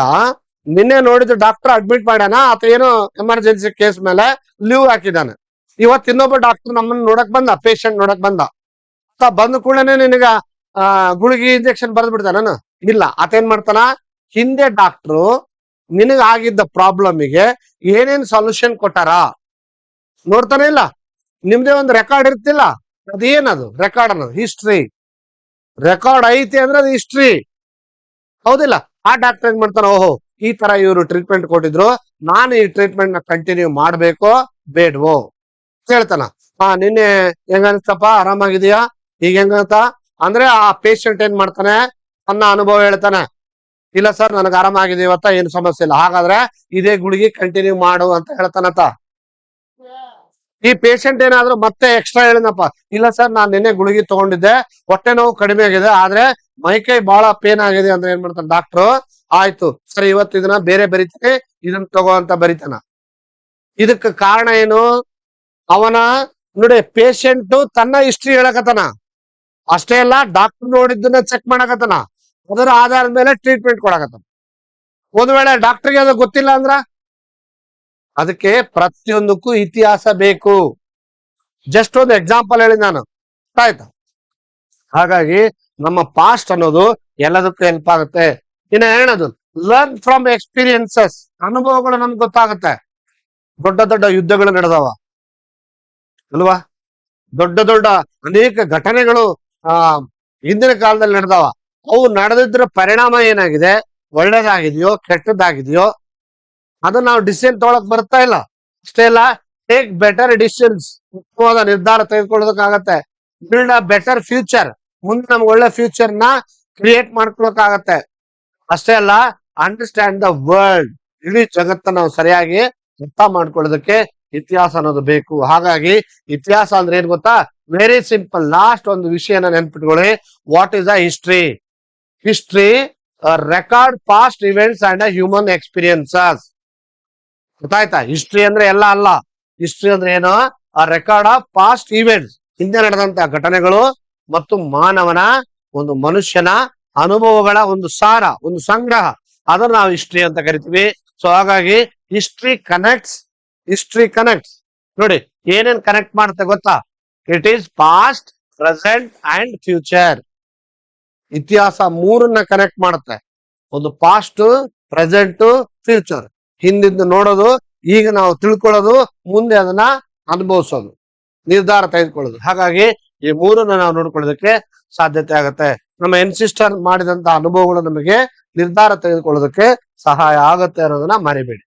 ನಿನ್ನೆ ನೋಡಿದ ಡಾಕ್ಟರ್ ಅಡ್ಮಿಟ್ ಮಾಡ್ಯಾನ, ಆತ ಏನೋ ಎಮರ್ಜೆನ್ಸಿ ಕೇಸ್ ಮೇಲೆ ಲೀವ್ ಹಾಕಿದಾನೆ. ಇವತ್ತು ಇನ್ನೊಬ್ಬ ಡಾಕ್ಟರ್ ನಮ್ಮನ್ನ ನೋಡಕ್ ಬಂದ, ಪೇಷಂಟ್ ನೋಡಕ್ ಬಂದ. ಬಂದ ಕೂಡಲೇ ನಿನಗ ಗುಳಿಗೆ ಇಂಜೆಕ್ಷನ್ ಬರೆದು ಬಿಡ್ತಾನ? ಇಲ್ಲ, ಆತೇನ್ ಮಾಡ್ತಾನ, ಹಿಂದೆ ಡಾಕ್ಟ್ರು ನಿನಗ ಆಗಿದ್ದ ಪ್ರಾಬ್ಲಮ್ಗೆ ಏನೇನ್ ಸೊಲ್ಯೂಷನ್ ಕೊಟ್ಟಾರ ನೋಡ್ತಾನೆ. ಇಲ್ಲ, ನಿಮ್ದೇ ಒಂದು ರೆಕಾರ್ಡ್ ಇರ್ತಿಲ್ಲ, ಅದೇನದು ರೆಕಾರ್ಡ್ ಅನ್ನೋದು ಹಿಸ್ಟ್ರಿ. ರೆಕಾರ್ಡ್ ಐತಿ ಅಂದ್ರೆ ಅದು ಹಿಸ್ಟ್ರಿ, ಹೌದಿಲ್ಲ? ಆ ಡಾಕ್ಟರ್ ಏನ್ ಮಾಡ್ತಾನ, ಓಹೋ ಈ ತರ ಇವರು ಟ್ರೀಟ್ಮೆಂಟ್ ಕೊಟ್ಟಿದ್ರು, ನಾನು ಈ ಟ್ರೀಟ್ಮೆಂಟ್ ನ ಕಂಟಿನ್ಯೂ ಮಾಡ್ಬೇಕೋ ಬೇಡವೋ ಹೇಳ್ತಾನ. ನಿನ್ನೆ ಹೆಂಗ ಅನ್ಸ್ತಪ್ಪ, ಆರಾಮಾಗಿದೆಯಾ, ಈಗ ಹೆಂಗಂತ ಅಂದ್ರೆ ಆ ಪೇಷಂಟ್ ಏನ್ ಮಾಡ್ತಾನೆ, ತನ್ನ ಅನುಭವ ಹೇಳ್ತಾನೆ, ಇಲ್ಲ ಸರ್ ನನಗೆ ಆರಾಮಾಗಿದೆ ಇವತ್ತ, ಏನು ಸಮಸ್ಯೆ ಇಲ್ಲ, ಹಾಗಾದ್ರೆ ಇದೇ ಗುಳಿಗೆ ಕಂಟಿನ್ಯೂ ಮಾಡು ಅಂತ ಹೇಳ್ತಾನತ್ತ. ಈ ಪೇಷಂಟ್ ಏನಾದ್ರು ಮತ್ತೆ ಎಕ್ಸ್ಟ್ರಾ ಹೇಳಿದಪ್ಪ, ಇಲ್ಲ ಸರ್ ನಾನ್ ನಿನ್ನೆ ಗುಳಿಗೆ ತಗೊಂಡಿದ್ದೆ, ಹೊಟ್ಟೆ ನೋವು ಕಡಿಮೆ ಆಗಿದೆ, ಆದ್ರೆ ಮೈಕೈ ಬಹಳ ಪೇನ್ ಆಗಿದೆ ಅಂದ್ರೆ ಏನ್ ಮಾಡ್ತಾನೆ ಡಾಕ್ಟ್ರು, ಆಯ್ತು ಸರಿ ಇವತ್ತು ಇದನ್ನ ಬೇರೆ ಬರಿತೀನಿ, ಇದನ್ನ ತಗೋ ಅಂತ ಬರಿತಾನ. ಇದಕ್ಕೆ ಕಾರಣ ಏನು? ಅವನ ನೋಡಿ, ಪೇಷಂಟ್ ತನ್ನ ಹಿಸ್ಟ್ರಿ ಹೇಳಕತ್ತಾನ, ಅಷ್ಟೇ ಅಲ್ಲ ಡಾಕ್ಟರ್ ನೋಡಿದ್ದನ್ನ ಚೆಕ್ ಮಾಡಕತ್ತಾನ, ಅದರ ಆಧಾರದ ಮೇಲೆ ಟ್ರೀಟ್ಮೆಂಟ್ ಕೊಡಕತ್ತಾನ. ಒಂದ್ ವೇಳೆ ಡಾಕ್ಟರ್ಗೆ ಅದು ಗೊತ್ತಿಲ್ಲ ಅಂದ್ರ, ಅದಕ್ಕೆ ಪ್ರತಿಯೊಂದಕ್ಕೂ ಇತಿಹಾಸ ಬೇಕು. ಜಸ್ಟ್ ಒಂದು ಎಕ್ಸಾಂಪಲ್ ಹೇಳಿ ನಾನು, ಆಯ್ತಾ? ಹಾಗಾಗಿ ನಮ್ಮ ಪಾಸ್ಟ್ ಅನ್ನೋದು ಎಲ್ಲದಕ್ಕೂ ಹೆಲ್ಪ್ ಆಗುತ್ತೆ. ಇನ್ನ ಹೇಳೋದು ಲರ್ನ್ ಫ್ರಮ್ ಎಕ್ಸ್ಪೀರಿಯನ್ಸಸ್, ಅನುಭವಗಳು ನಮ್ಗೆ ಗೊತ್ತಾಗುತ್ತೆ. ದೊಡ್ಡ ದೊಡ್ಡ ಯುದ್ಧಗಳು ನಡೆದವ ಅಲ್ವಾ, ದೊಡ್ಡ ಅನೇಕ ಘಟನೆಗಳು ಹಿಂದಿನ ಕಾಲದಲ್ಲಿ ನಡೆದವ. ಅವು ನಡೆದಿದ್ರ ಪರಿಣಾಮ ಏನಾಗಿದೆ, ಒಳ್ಳೇದಾಗಿದೆಯೋ ಕೆಟ್ಟದ್ದಾಗಿದೆಯೋ ಅದನ್ನ ನಾವು ಡಿಸಿಷನ್ ತಗೊಳಕ್ ಬರ್ತಾ ಇಲ್ಲ. ಅಷ್ಟೇ ಅಲ್ಲ, ಟೇಕ್ ಬೆಟರ್ ಡಿಸಿಷನ್ಸ್, ಉತ್ತಮವಾದ ನಿರ್ಧಾರ ತೆಗೆದುಕೊಳ್ಳೋದಕ್ಕಾಗತ್ತೆ. ಬಿಲ್ಡ್ ಅ ಬೆಟರ್ ಫ್ಯೂಚರ್, ಮುಂದೆ ನಮ್ಗೆ ಒಳ್ಳೆ ಫ್ಯೂಚರ್ ನ ಕ್ರಿಯೇಟ್ ಮಾಡ್ಕೊಳಕ್ಕಾಗತ್ತೆ. ಅಷ್ಟೇ ಅಲ್ಲ, ಅಂಡರ್ಸ್ಟ್ಯಾಂಡ್ ದ ವರ್ಲ್ಡ್, ಇಡೀ ಜಗತ್ತನ್ನ ನಾವು ಸರಿಯಾಗಿ ಅರ್ಥ ಮಾಡ್ಕೊಳ್ಳೋದಕ್ಕೆ ಇತಿಹಾಸ ಅನ್ನೋದು ಬೇಕು. ಹಾಗಾಗಿ ಇತಿಹಾಸ ಅಂದ್ರೆ ಏನ್ ಗೊತ್ತಾ, ವೆರಿ ಸಿಂಪಲ್. ಲಾಸ್ಟ್ ಒಂದು ವಿಷಯನ ನೆನ್ಪಿಟ್ಕೊಳ್ಳಿ, what is a history? History record past events and human experiences. ಗೊತ್ತಾಯ್ತಾ? ಹಿಸ್ಟ್ರಿ ಅಂದ್ರೆ ಎಲ್ಲ ಅಲ್ಲ. ಹಿಸ್ಟ್ರಿ ಅಂದ್ರೆ ಏನು? ಆ ರೆಕಾರ್ಡ್ ಆಫ್ ಪಾಸ್ಟ್ ಇವೆಂಟ್ಸ್, ಹಿಂದೆ ನಡೆದಂತ ಘಟನೆಗಳು ಮತ್ತು ಮಾನವನ ಒಂದು ಮನುಷ್ಯನ ಅನುಭವಗಳ ಒಂದು ಸಾರ, ಒಂದು ಸಂಗ್ರಹ, ಅದನ್ನ ನಾವು ಹಿಸ್ಟ್ರಿ ಅಂತ ಕರಿತೀವಿ. ಸೊ ಹಾಗಾಗಿ ಹಿಸ್ಟ್ರಿ ಕನೆಕ್ಟ್ಸ್ ನೋಡಿ, ಏನೇನ್ ಕನೆಕ್ಟ್ ಮಾಡುತ್ತೆ ಗೊತ್ತಾ? It is past, present and future. ಇತಿಹಾಸ ಮೂರನ್ನ ಕನೆಕ್ಟ್ ಮಾಡುತ್ತೆ. ಒಂದು ಪಾಸ್ಟ್, ಪ್ರೆಸೆಂಟ್, ಫ್ಯೂಚರ್. ಹಿಂದಿಂದ ನೋಡೋದು, ಈಗ ನಾವು ತಿಳ್ಕೊಳ್ಳೋದು, ಮುಂದೆ ಅದನ್ನ ಅನುಭವಿಸೋದು, ನಿರ್ಧಾರ ತೆಗೆದುಕೊಳ್ಳೋದು. ಹಾಗಾಗಿ ಈ ಮೂರನ್ನ ನಾವು ನೋಡ್ಕೊಳ್ಳೋದಕ್ಕೆ ಸಾಧ್ಯತೆ ಆಗುತ್ತೆ. ನಮ್ಮ ಎನ್ಸಿಸ್ಟರ್ ಮಾಡಿದಂತ ಅನುಭವಗಳು ನಮಗೆ ನಿರ್ಧಾರ ತೆಗೆದುಕೊಳ್ಳೋದಕ್ಕೆ ಸಹಾಯ ಆಗುತ್ತೆ ಅನ್ನೋದನ್ನ ಮರಿಬೇಡಿ.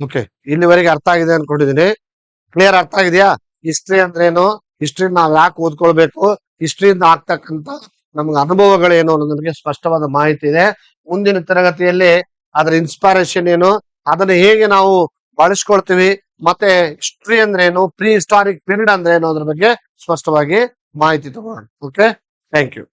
ಓಕೆ, ಇಲ್ಲಿವರೆಗೆ ಅರ್ಥ ಆಗಿದೆ ಅನ್ಕೊಂಡಿದೀನಿ. ಕ್ಲಿಯರ್ ಅರ್ಥ ಆಗಿದೆಯಾ? ಹಿಸ್ಟ್ರಿ ಅಂದ್ರೆ ಏನು, ಹಿಸ್ಟ್ರಿ ನಾವ್ ಯಾಕೆ ಓದ್ಕೊಳ್ಬೇಕು, ಹಿಸ್ಟ್ರಿಯಿಂದ ಆಗ್ತಕ್ಕಂತ ನಮ್ಗೆ ಅನುಭವಗಳೇನು ಅನ್ನೋದು ನಮಗೆ ಸ್ಪಷ್ಟವಾದ ಮಾಹಿತಿ ಇದೆ. ಮುಂದಿನ ತರಗತಿಯಲ್ಲಿ ಅದರ ಇನ್ಸ್ಪಿರೇಷನ್ ಏನು, ಅದನ್ನ ಹೇಗೆ ನಾವು ಬಳಸ್ಕೊಳ್ತೀವಿ, ಮತ್ತೆ ಹಿಸ್ಟ್ರಿ ಅಂದ್ರೆ ಏನು, ಪ್ರೀ ಹಿಸ್ಟಾರಿಕ್ ಪೀರಿಯಡ್ ಅಂದ್ರೆ ಏನು, ಅದ್ರ ಬಗ್ಗೆ ಸ್ಪಷ್ಟವಾಗಿ ಮಾಹಿತಿ ತಗೋಣ. Okay, thank you.